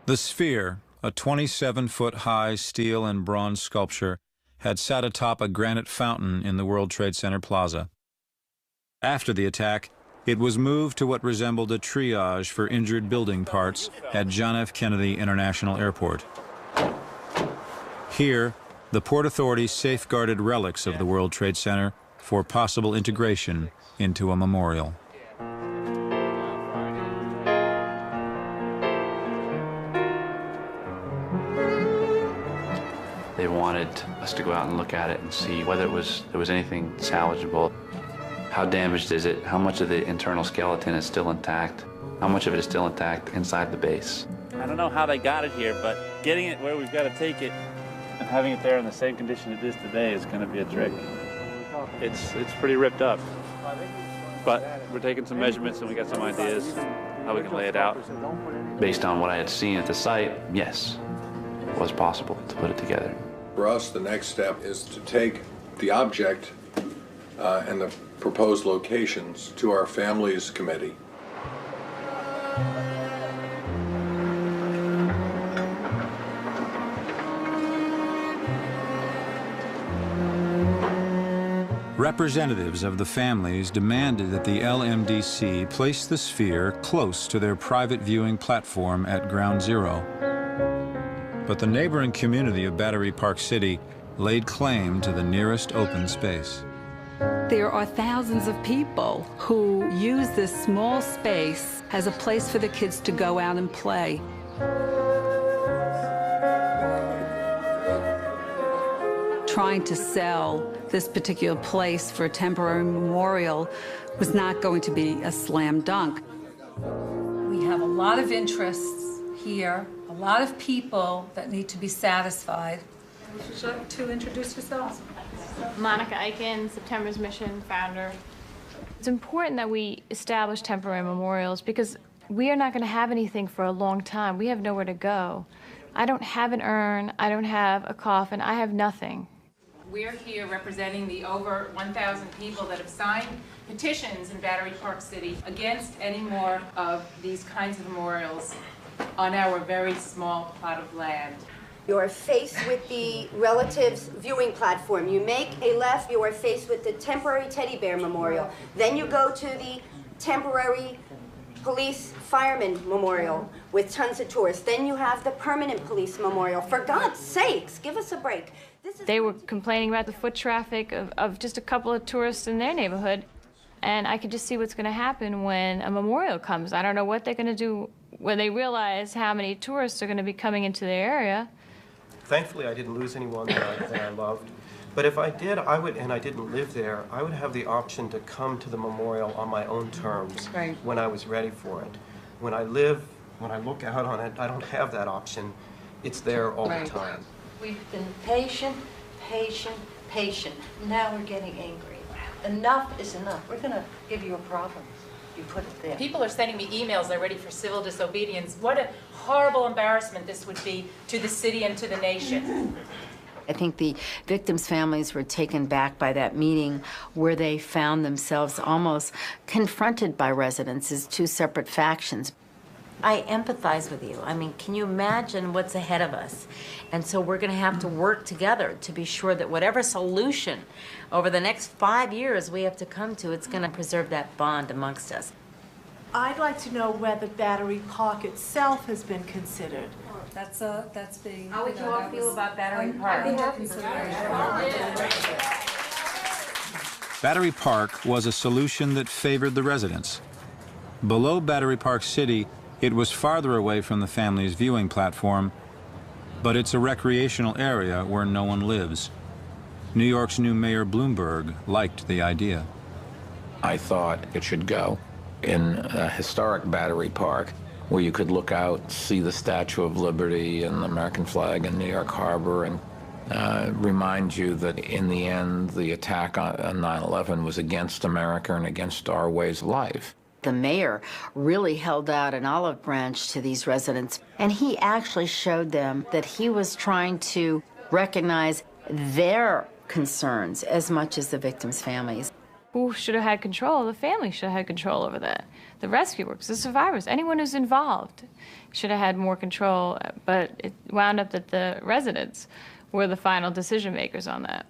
The sphere, a 27-foot-high steel and bronze sculpture, had sat atop a granite fountain in the World Trade Center Plaza. After the attack, it was moved to what resembled a triage for injured building parts at John F. Kennedy International Airport. Here, the Port Authority safeguarded relics of the World Trade Center for possible integration into a memorial. They wanted us to go out and look at it and see whether there was anything salvageable. How damaged is it? How much of the internal skeleton is still intact? How much of it is still intact inside the base? I don't know how they got it here, but getting it where we've got to take it and having it there in the same condition it is today is going to be a trick. It's pretty ripped up, but we're taking some measurements and we got some ideas how we can lay it out. Based on what I had seen at the site, yes, it was possible to put it together. For us, the next step is to take the object and the proposed locations to our Families Committee. Representatives of the families demanded that the LMDC place the sphere close to their private viewing platform at Ground Zero. But the neighboring community of Battery Park City laid claim to the nearest open space. There are thousands of people who use this small space as a place for the kids to go out and play. Trying to sell this particular place for a temporary memorial was not going to be a slam dunk. We have a lot of interests here, a lot of people that need to be satisfied. Would you like to introduce yourselves? Monica Eichen, September's Mission founder. It's important that we establish temporary memorials because we are not going to have anything for a long time. We have nowhere to go. I don't have an urn, I don't have a coffin, I have nothing. We're here representing the over 1,000 people that have signed petitions in Battery Park City against any more of these kinds of memorials on our very small plot of land. You're faced with the relatives viewing platform. You make a left, you are faced with the temporary teddy bear memorial. Then you go to the temporary police fireman memorial with tons of tourists. Then you have the permanent police memorial. For God's sakes, give us a break. They were complaining about the foot traffic of just a couple of tourists in their neighborhood. And I could just see what's going to happen when a memorial comes. I don't know what they're going to do when they realize how many tourists are going to be coming into their area. Thankfully, I didn't lose anyone that I loved. But if I did, and I didn't live there, I would have the option to come to the memorial on my own terms when I was ready for it. When I look out on it, I don't have that option. It's there all the time. We've been patient, patient, patient. Now we're getting angry. Enough is enough. We're going to give you a problem. You put it there. People are sending me emails they're ready for civil disobedience. What a horrible embarrassment this would be to the city and to the nation. I think the victims' families were taken back by that meeting where they found themselves almost confronted by residents as two separate factions. I empathize with you. I mean, can you imagine what's ahead of us? And so we're going to have to work together to be sure that whatever solution over the next 5 years we have to come to, it's going to preserve that bond amongst us. I'd like to know whether Battery Park itself has been considered. That's being. How would you all feel about Battery Park? Battery Park was a solution that favored the residents. Below Battery Park City, it was farther away from the family's viewing platform, but it's a recreational area where no one lives. New York's new Mayor Bloomberg liked the idea. I thought it should go in a historic Battery Park where you could look out, see the Statue of Liberty and the American flag in New York Harbor, and remind you that in the end, the attack on 9/11 was against America and against our ways of life. The mayor really held out an olive branch to these residents, and he actually showed them that he was trying to recognize their concerns as much as the victims' families. Who should have had control? The family should have had control over that. The rescue workers, the survivors, anyone who's involved should have had more control, but it wound up that the residents were the final decision makers on that.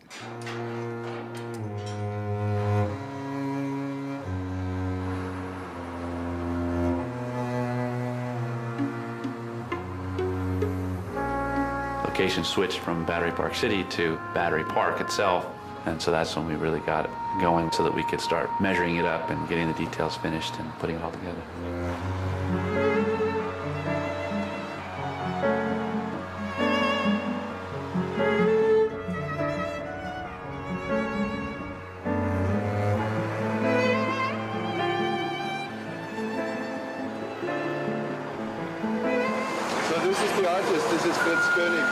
Location switched from Battery Park City to Battery Park itself, and so that's when we really got it going so that we could start measuring it up and getting the details finished and putting it all together. So this is the artist, this is Fritz Koenig.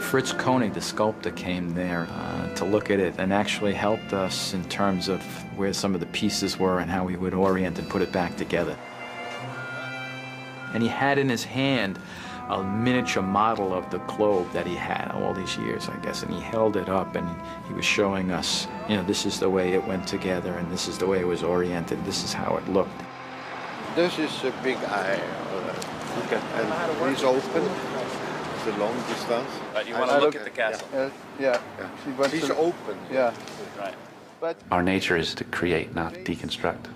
Fritz Koenig, the sculptor, came there to look at it and actually helped us in terms of where some of the pieces were and how we would orient and put it back together. And he had in his hand a miniature model of the globe that he had all these years, I guess, and he held it up and he was showing us, you know, this is the way it went together and this is the way it was oriented, this is how it looked. This is a big eye. And he's open. It's a long distance. Right, you want to look at the castle. Yeah. He's open. Yeah. Right. But Our nature is to create, not deconstruct.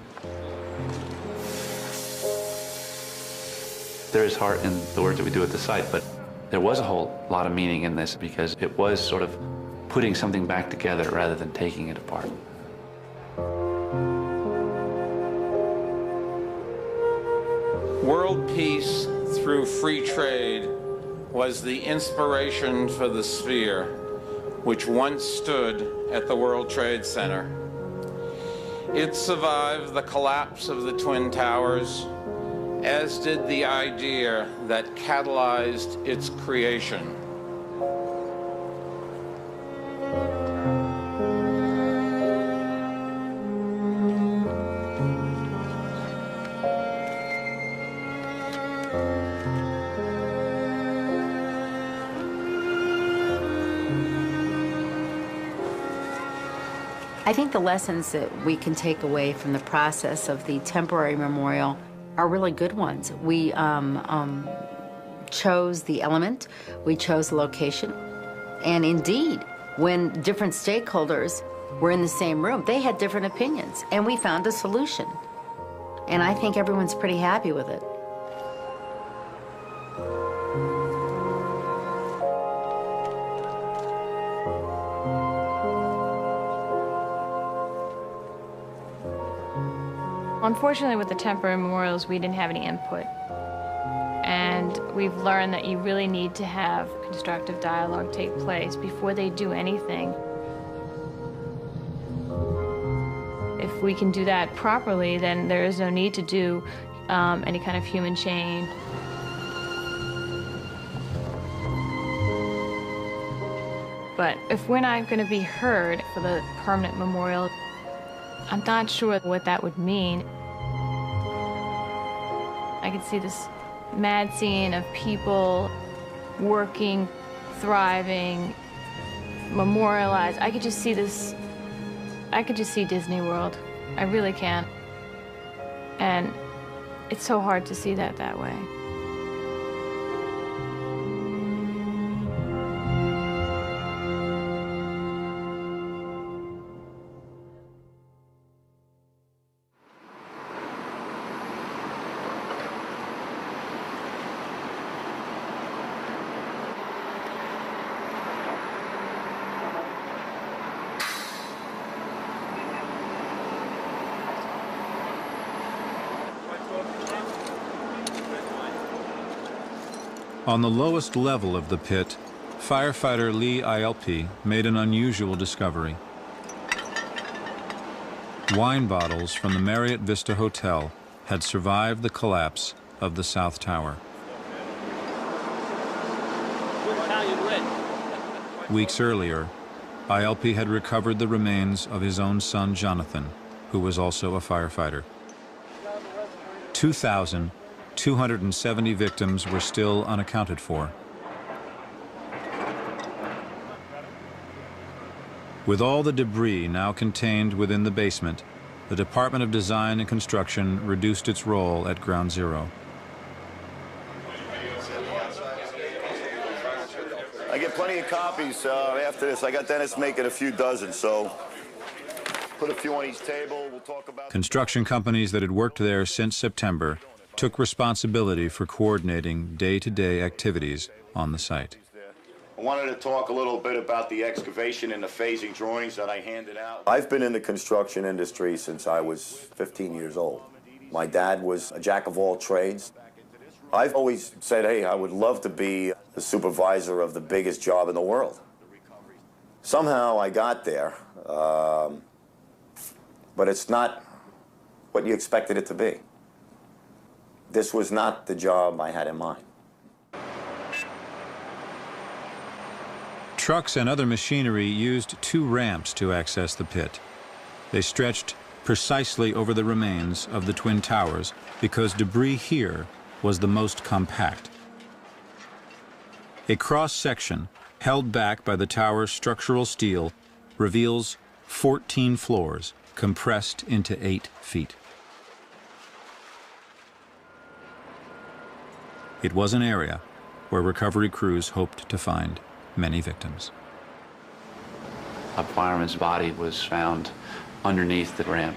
There is heart in the work that we do at the site, but there was a whole lot of meaning in this because it was sort of putting something back together rather than taking it apart. World peace through free trade was the inspiration for the Sphere, which once stood at the World Trade Center. It survived the collapse of the Twin Towers, as did the idea that catalyzed its creation. I think the lessons that we can take away from the process of the temporary memorial are really good ones. We chose the element, we chose the location, and indeed, when different stakeholders were in the same room, they had different opinions, and we found a solution. And I think everyone's pretty happy with it. Unfortunately, with the temporary memorials, we didn't have any input. And we've learned that you really need to have constructive dialogue take place before they do anything. we can do that properly, then there is no need to do any kind of human chain. But if we're not going to be heard for the permanent memorial, I'm not sure what that would mean. I could see this mad scene of people working, thriving, memorialized. I could just see this. I could just see Disney World. I really can. And it's so hard to see that way. On the lowest level of the pit, firefighter Lee ILP made an unusual discovery. Wine bottles from the Marriott Vista Hotel had survived the collapse of the South Tower. Weeks earlier, ILP had recovered the remains of his own son, Jonathan, who was also a firefighter. 2,270 victims were still unaccounted for. With all the debris now contained within the basement, the Department of Design and Construction reduced its role at Ground Zero. I get plenty of copies after this. I got Dennis making a few dozen, so put a few on each table. We'll talk about. Construction companies that had worked there since September took responsibility for coordinating day-to-day activities on the site. I wanted to talk a little bit about the excavation and the phasing drawings that I handed out. I've been in the construction industry since I was 15 years old. My dad was a jack of all trades. I've always said, hey, I would love to be the supervisor of the biggest job in the world. Somehow I got there, but it's not what you expected it to be. This was not the job I had in mind. Trucks and other machinery used 2 ramps to access the pit. They stretched precisely over the remains of the Twin Towers because debris here was the most compact. A cross-section held back by the tower's structural steel reveals 14 floors compressed into 8 feet. It was an area where recovery crews hoped to find many victims. A fireman's body was found underneath the ramp,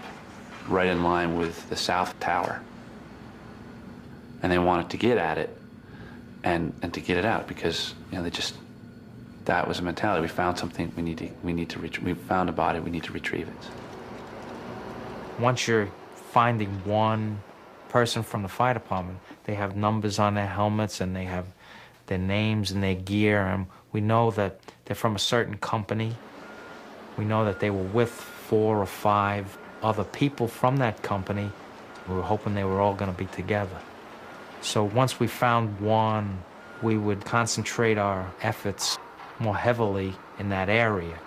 right in line with the South Tower. And they wanted to get at it and to get it out because, you know, that was a mentality. We found something, we found a body, we need to retrieve it. Once you're finding one person from the fire department, they have numbers on their helmets and they have their names and their gear, and we know that they're from a certain company. We know that they were with 4 or 5 other people from that company. We were hoping they were all going to be together. So once we found one, we would concentrate our efforts more heavily in that area.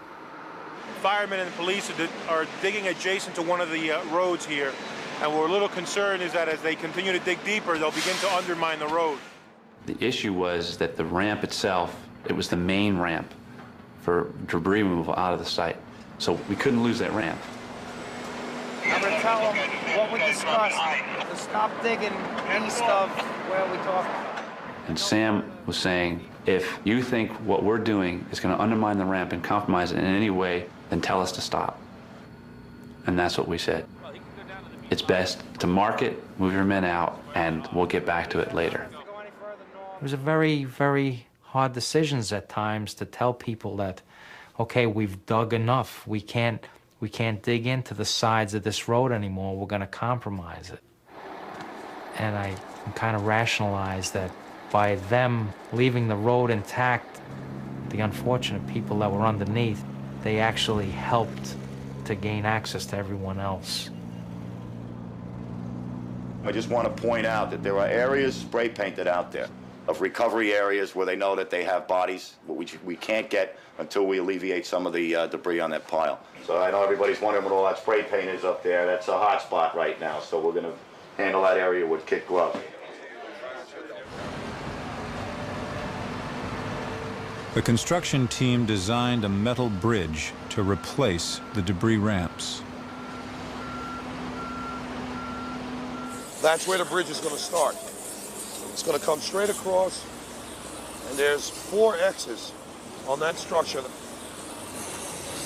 Firemen and police are digging adjacent to one of the roads here, and we're a little concerned is that as they continue to dig deeper, they'll begin to undermine the road. The issue was that the ramp itself, it was the main ramp for debris removal out of the site. So we couldn't lose that ramp. I'm going to tell them what we discussed, to stop digging east of where we talked about. And Sam was saying, if you think what we're doing is going to undermine the ramp and compromise it in any way, then tell us to stop. And that's what we said. It's best to mark it, move your men out, and we'll get back to it later. It was a very, very hard decisions at times to tell people that, okay, we've dug enough. We can't dig into the sides of this road anymore. We're going to compromise it. And I kind of rationalized that by them leaving the road intact, the unfortunate people that were underneath, they actually helped to gain access to everyone else. I just want to point out that there are areas spray painted out there of recovery areas where they know that they have bodies which we can't get until we alleviate some of the debris on that pile. So I know everybody's wondering what all that spray paint is up there. That's a hot spot right now, so we're going to handle that area with kid gloves. The construction team designed a metal bridge to replace the debris ramps. That's where the bridge is going to start. It's going to come straight across, and there's 4 X's on that structure.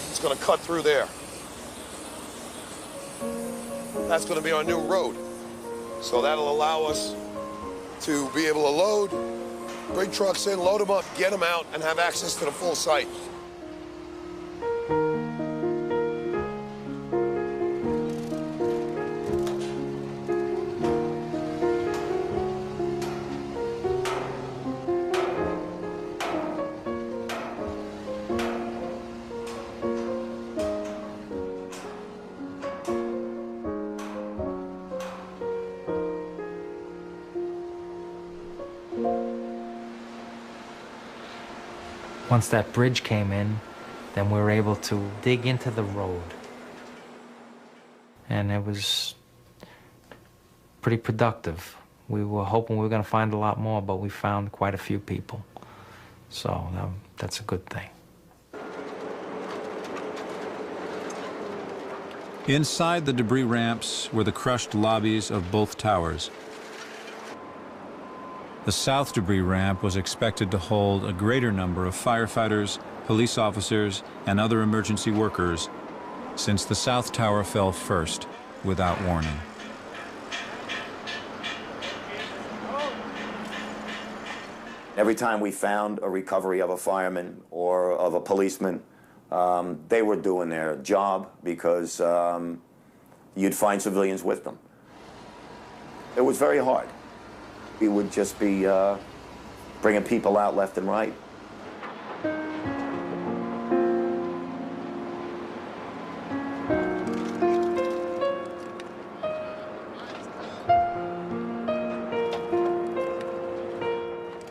It's going to cut through there. That's going to be our new road. So that'll allow us to be able to load, bring trucks in, load them up, get them out, and have access to the full site. Once that bridge came in, then we were able to dig into the road. And it was pretty productive. We were hoping we were going to find a lot more, but we found quite a few people. So that's a good thing. Inside the debris ramps were the crushed lobbies of both towers. The south debris ramp was expected to hold a greater number of firefighters, police officers, and other emergency workers, since the south tower fell first without warning. Every time we found a recovery of a fireman or of a policeman, they were doing their job because you'd find civilians with them. It was very hard. We would just be bringing people out left and right.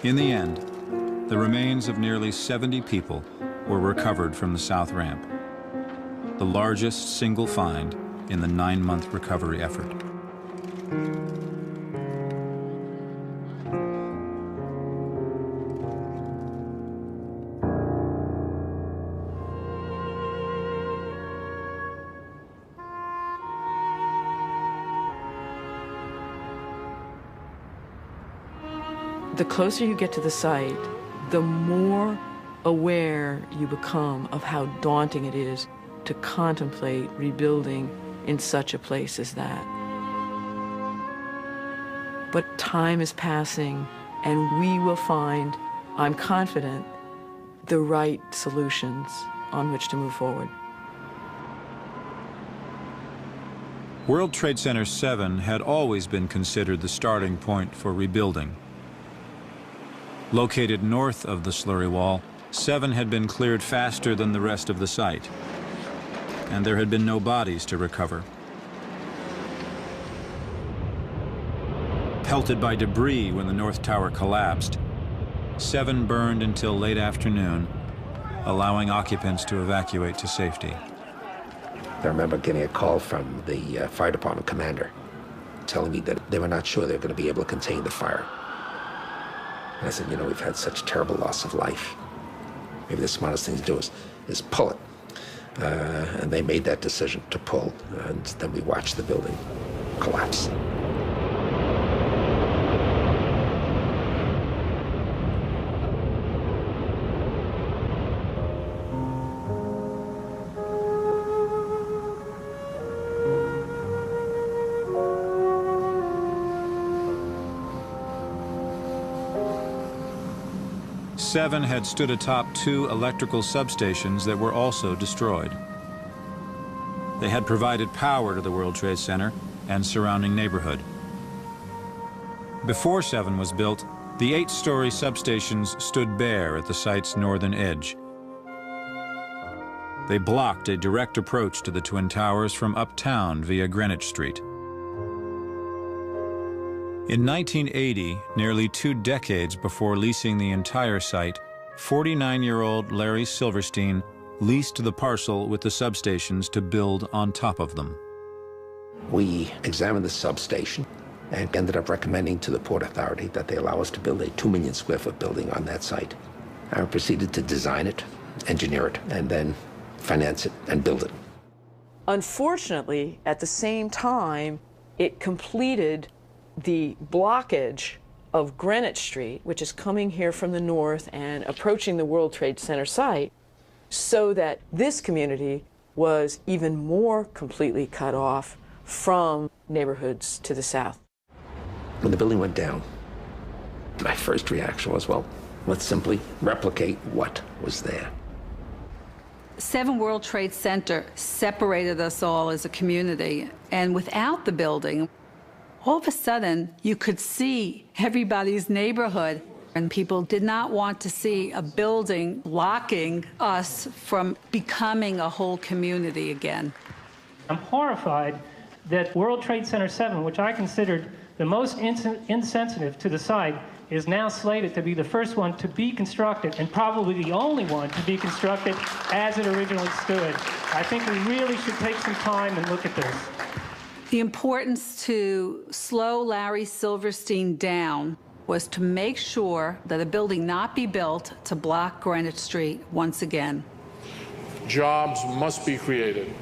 In the end, the remains of nearly 70 people were recovered from the south ramp, the largest single find in the 9-month recovery effort. The closer you get to the site, the more aware you become of how daunting it is to contemplate rebuilding in such a place as that. But time is passing, and we will find, I'm confident, the right solutions on which to move forward. World Trade Center 7 had always been considered the starting point for rebuilding. Located north of the slurry wall, 7 had been cleared faster than the rest of the site, and there had been no bodies to recover. Pelted by debris when the North Tower collapsed, 7 burned until late afternoon, allowing occupants to evacuate to safety. I remember getting a call from the fire department commander telling me that they were not sure they were going to be able to contain the fire. And I said, you know, we've had such terrible loss of life. Maybe the smartest thing to do is pull it. And they made that decision to pull, and then we watched the building collapse. Seven had stood atop 2 electrical substations that were also destroyed. They had provided power to the World Trade Center and surrounding neighborhood. Before 7 was built, the 8-story substations stood bare at the site's northern edge. They blocked a direct approach to the Twin Towers from uptown via Greenwich Street. In 1980, nearly 2 decades before leasing the entire site, 49-year-old Larry Silverstein leased the parcel with the substations to build on top of them. We examined the substation and ended up recommending to the Port Authority that they allow us to build a 2 million square foot building on that site. I proceeded to design it, engineer it, and then finance it and build it. Unfortunately, at the same time, it completed the blockage of Greenwich Street, which is coming here from the north and approaching the World Trade Center site, so that this community was even more completely cut off from neighborhoods to the south. When the building went down, my first reaction was, well, let's simply replicate what was there. 7 World Trade Center separated us all as a community, and without the building, all of a sudden, you could see everybody's neighborhood, and people did not want to see a building blocking us from becoming a whole community again. I'm horrified that World Trade Center 7, which I considered the most insensitive to the site, is now slated to be the first one to be constructed and probably the only one to be constructed as it originally stood. I think we really should take some time and look at this. The importance to slow Larry Silverstein down was to make sure that a building not be built to block Greenwich Street once again. Jobs must be created.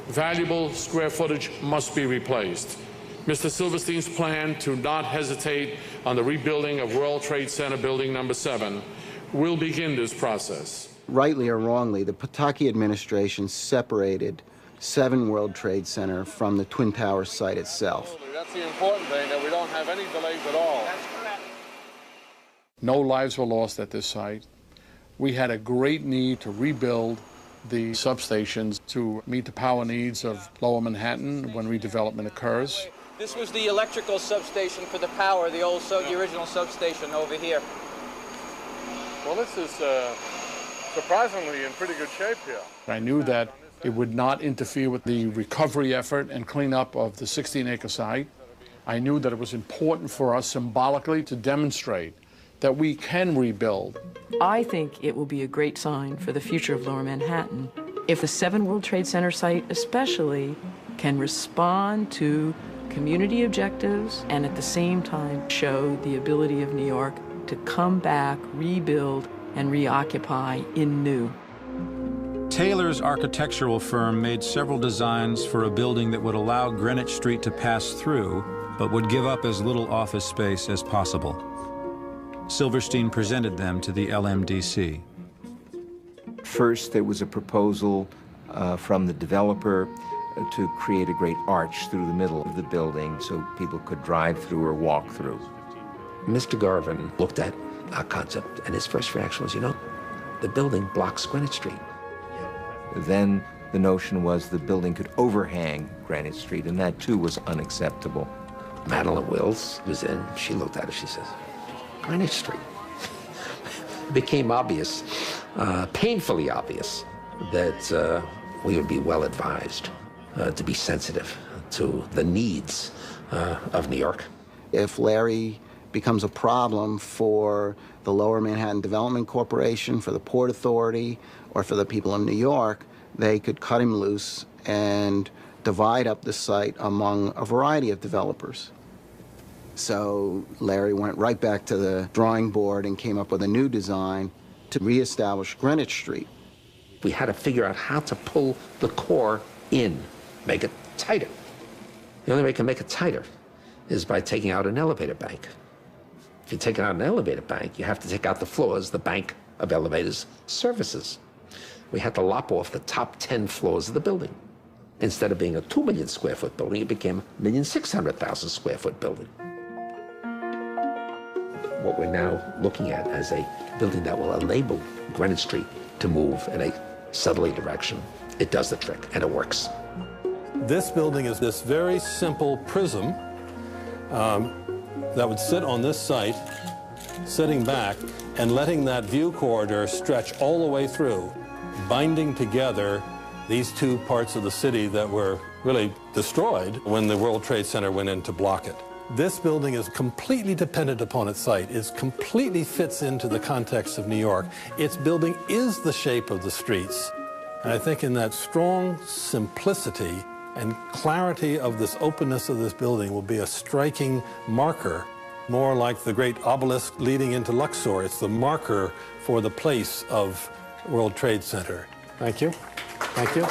Valuable square footage must be replaced. Mr. Silverstein's plan to not hesitate on the rebuilding of World Trade Center Building Number 7 will begin this process. Rightly or wrongly, the Pataki administration separated 7 World Trade Center from the Twin Towers site itself. That's the important thing, that we don't have any delays at all. No lives were lost at this site. We had a great need to rebuild the substations to meet the power needs of Lower Manhattan when redevelopment occurs. This was the electrical substation for the power, the original substation over here. Well, this is surprisingly in pretty good shape here. I knew that it would not interfere with the recovery effort and cleanup of the 16-acre site. I knew that it was important for us symbolically to demonstrate that we can rebuild. I think it will be a great sign for the future of Lower Manhattan if the 7 World Trade Center site especially can respond to community objectives and at the same time show the ability of New York to come back, rebuild, and reoccupy in new. Taylor's architectural firm made several designs for a building that would allow Greenwich Street to pass through, but would give up as little office space as possible. Silverstein presented them to the LMDC. First, there was a proposal from the developer to create a great arch through the middle of the building so people could drive through or walk through. Mr. Garvin looked at our concept, and his first reaction was, you know, the building blocks Greenwich Street. Then the notion was the building could overhang Greenwich Street, and that too was unacceptable. Madeline Wills was in. She looked at it, she says, Greenwich Street. It became obvious, painfully obvious, that we would be well advised to be sensitive to the needs of New York. If Larry becomes a problem for the Lower Manhattan Development Corporation, for the Port Authority, or for the people of New York, they could cut him loose and divide up the site among a variety of developers. So Larry went right back to the drawing board and came up with a new design to reestablish Greenwich Street. We had to figure out how to pull the core in, make it tighter. The only way you can make it tighter is by taking out an elevator bank. If you take out an elevator bank, you have to take out the floors the bank of elevators services. We had to lop off the top 10 floors of the building. Instead of being a 2 million square foot building, it became a 1,600,000 square foot building. What we're now looking at as a building that will enable Greenwich Street to move in a southerly direction. It does the trick, and it works. This building is this very simple prism that would sit on this site, sitting back, and letting that view corridor stretch all the way through binding together these two parts of the city that were really destroyed when the World Trade Center went in to block it. This building is completely dependent upon its site. It completely fits into the context of New York. Its building is the shape of the streets. And I think in that strong simplicity and clarity of this openness of this building will be a striking marker, more like the great obelisk leading into Luxor. It's the marker for the place of World Trade Center. Thank you. Thank you.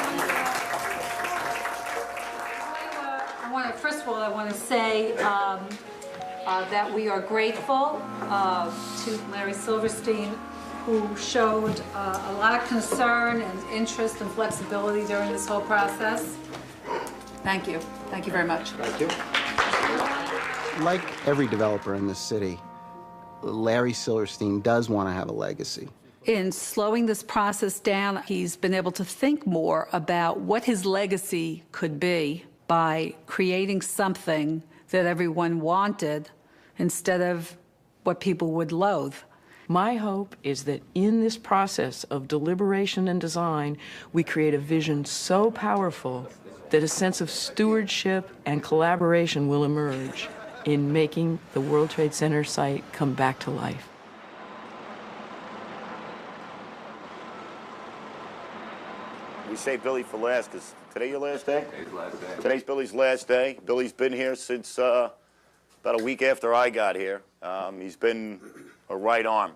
First of all, I want to say that we are grateful to Larry Silverstein, who showed a lot of concern and interest and flexibility during this whole process. Thank you. Thank you very much. Thank you. Like every developer in this city, Larry Silverstein does want to have a legacy. In slowing this process down, he's been able to think more about what his legacy could be by creating something that everyone wanted instead of what people would loathe. My hope is that in this process of deliberation and design, we create a vision so powerful that a sense of stewardship and collaboration will emerge in making the World Trade Center site come back to life. We say Billy for last because today your last day? Today's last day. Today's Billy's last day. Billy's been here since about a week after I got here. He's been a right arm.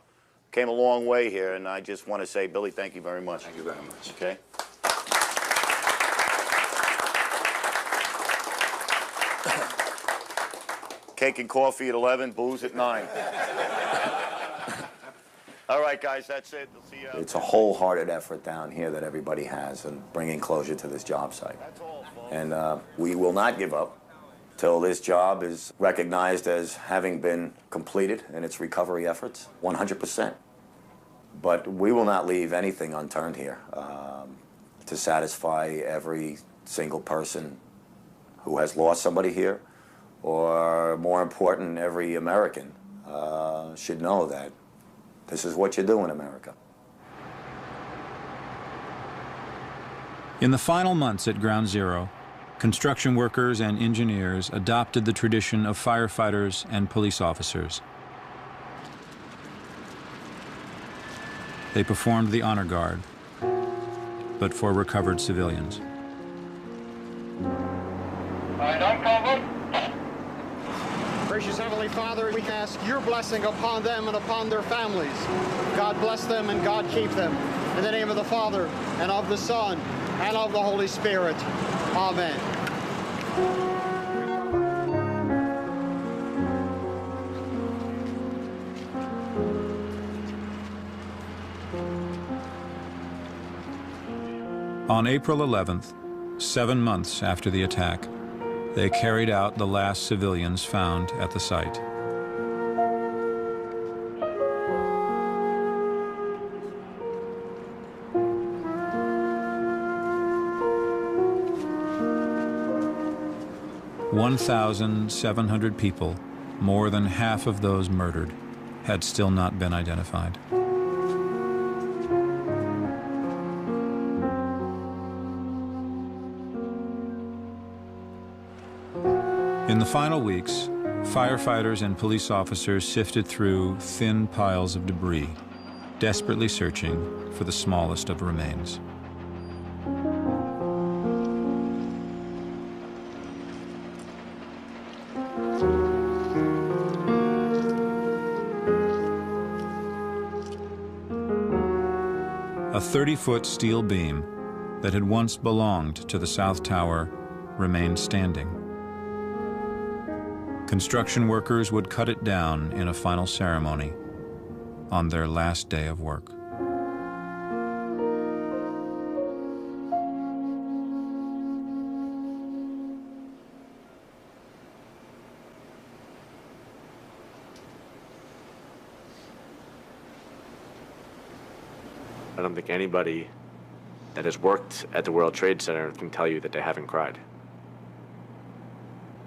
Came a long way here, and I just want to say, Billy, thank you very much. Thank you very much. Okay? Cake and coffee at 11, booze at 9. All right, guys, that's it. We'll see you. It's a wholehearted effort down here that everybody has in bringing closure to this job site. And we will not give up till this job is recognized as having been completed in its recovery efforts, 100%. But we will not leave anything unturned here to satisfy every single person who has lost somebody here, or more important, every American should know that this is what you do in America. In the final months at Ground Zero, construction workers and engineers adopted the tradition of firefighters and police officers. They performed the honor guard, but for recovered civilians. Gracious Heavenly Father, we ask your blessing upon them and upon their families. God bless them and God keep them. In the name of the Father, and of the Son, and of the Holy Spirit. Amen. On April 11th, 7 months after the attack, they carried out the last civilians found at the site. $1,700 people, more than half of those murdered, had still not been identified. In the final weeks, firefighters and police officers sifted through thin piles of debris, desperately searching for the smallest of remains. A 30-foot steel beam that had once belonged to the South Tower remained standing. Construction workers would cut it down in a final ceremony on their last day of work. I don't think anybody that has worked at the World Trade Center can tell you that they haven't cried.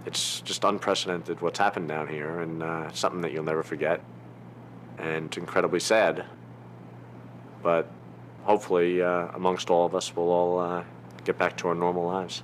It's just unprecedented what's happened down here, and something that you'll never forget, and incredibly sad. But hopefully, amongst all of us, we'll all get back to our normal lives.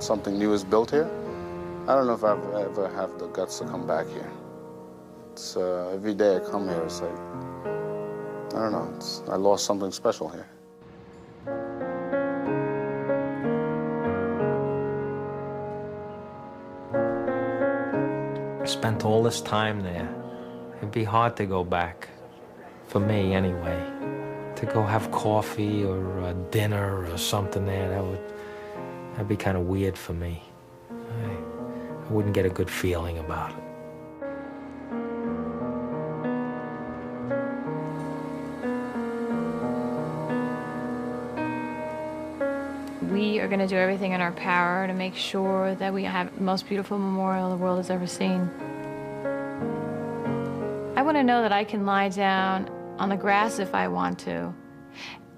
Something new is built here, I don't know if I've ever have the guts to come back here. It's every day I come here, it's like, I don't know, I lost something special here. I spent all this time there. It'd be hard to go back, for me anyway. To go have coffee or dinner or something there, that'd be kind of weird for me. I wouldn't get a good feeling about it. We are going to do everything in our power to make sure that we have the most beautiful memorial the world has ever seen. I want to know that I can lie down on the grass if I want to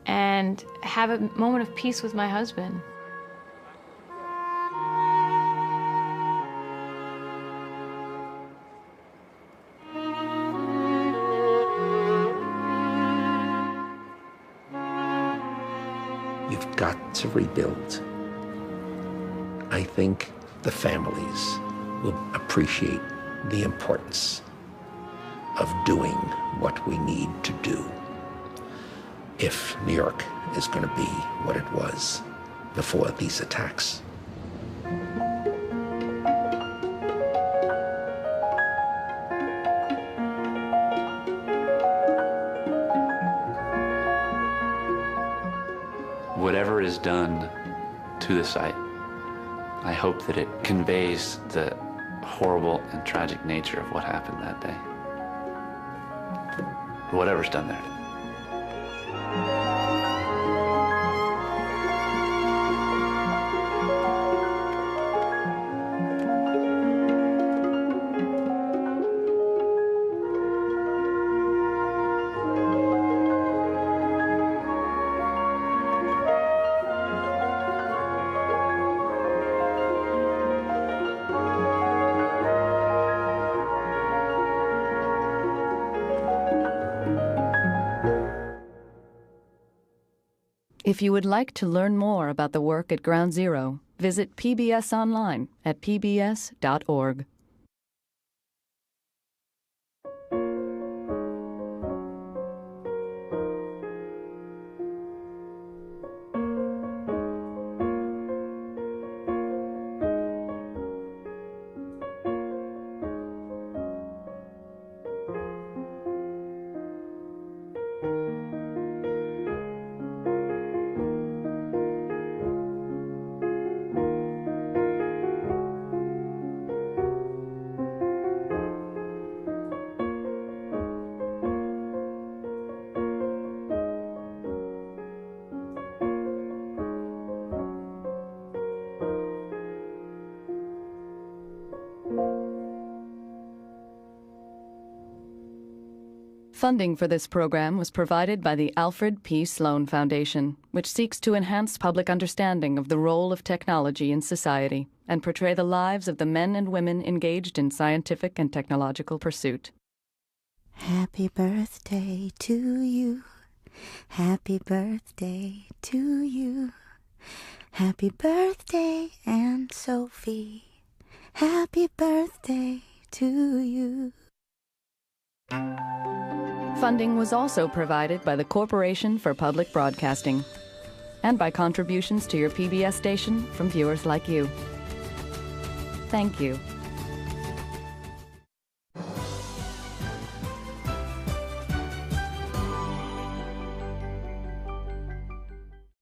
and have a moment of peace with my husband. You've got to rebuild. I think the families will appreciate the importance of doing what we need to do if New York is going to be what it was before these attacks. Whatever is done to the site, I hope that it conveys the horrible and tragic nature of what happened that day. Whatever's done there. If you would like to learn more about the work at Ground Zero, visit PBS online at pbs.org. Funding for this program was provided by the Alfred P. Sloan Foundation, which seeks to enhance public understanding of the role of technology in society and portray the lives of the men and women engaged in scientific and technological pursuit. Happy birthday to you. Happy birthday to you. Happy birthday, Aunt Sophie. Happy birthday to you. Funding was also provided by the Corporation for Public Broadcasting and by contributions to your PBS station from viewers like you. Thank you.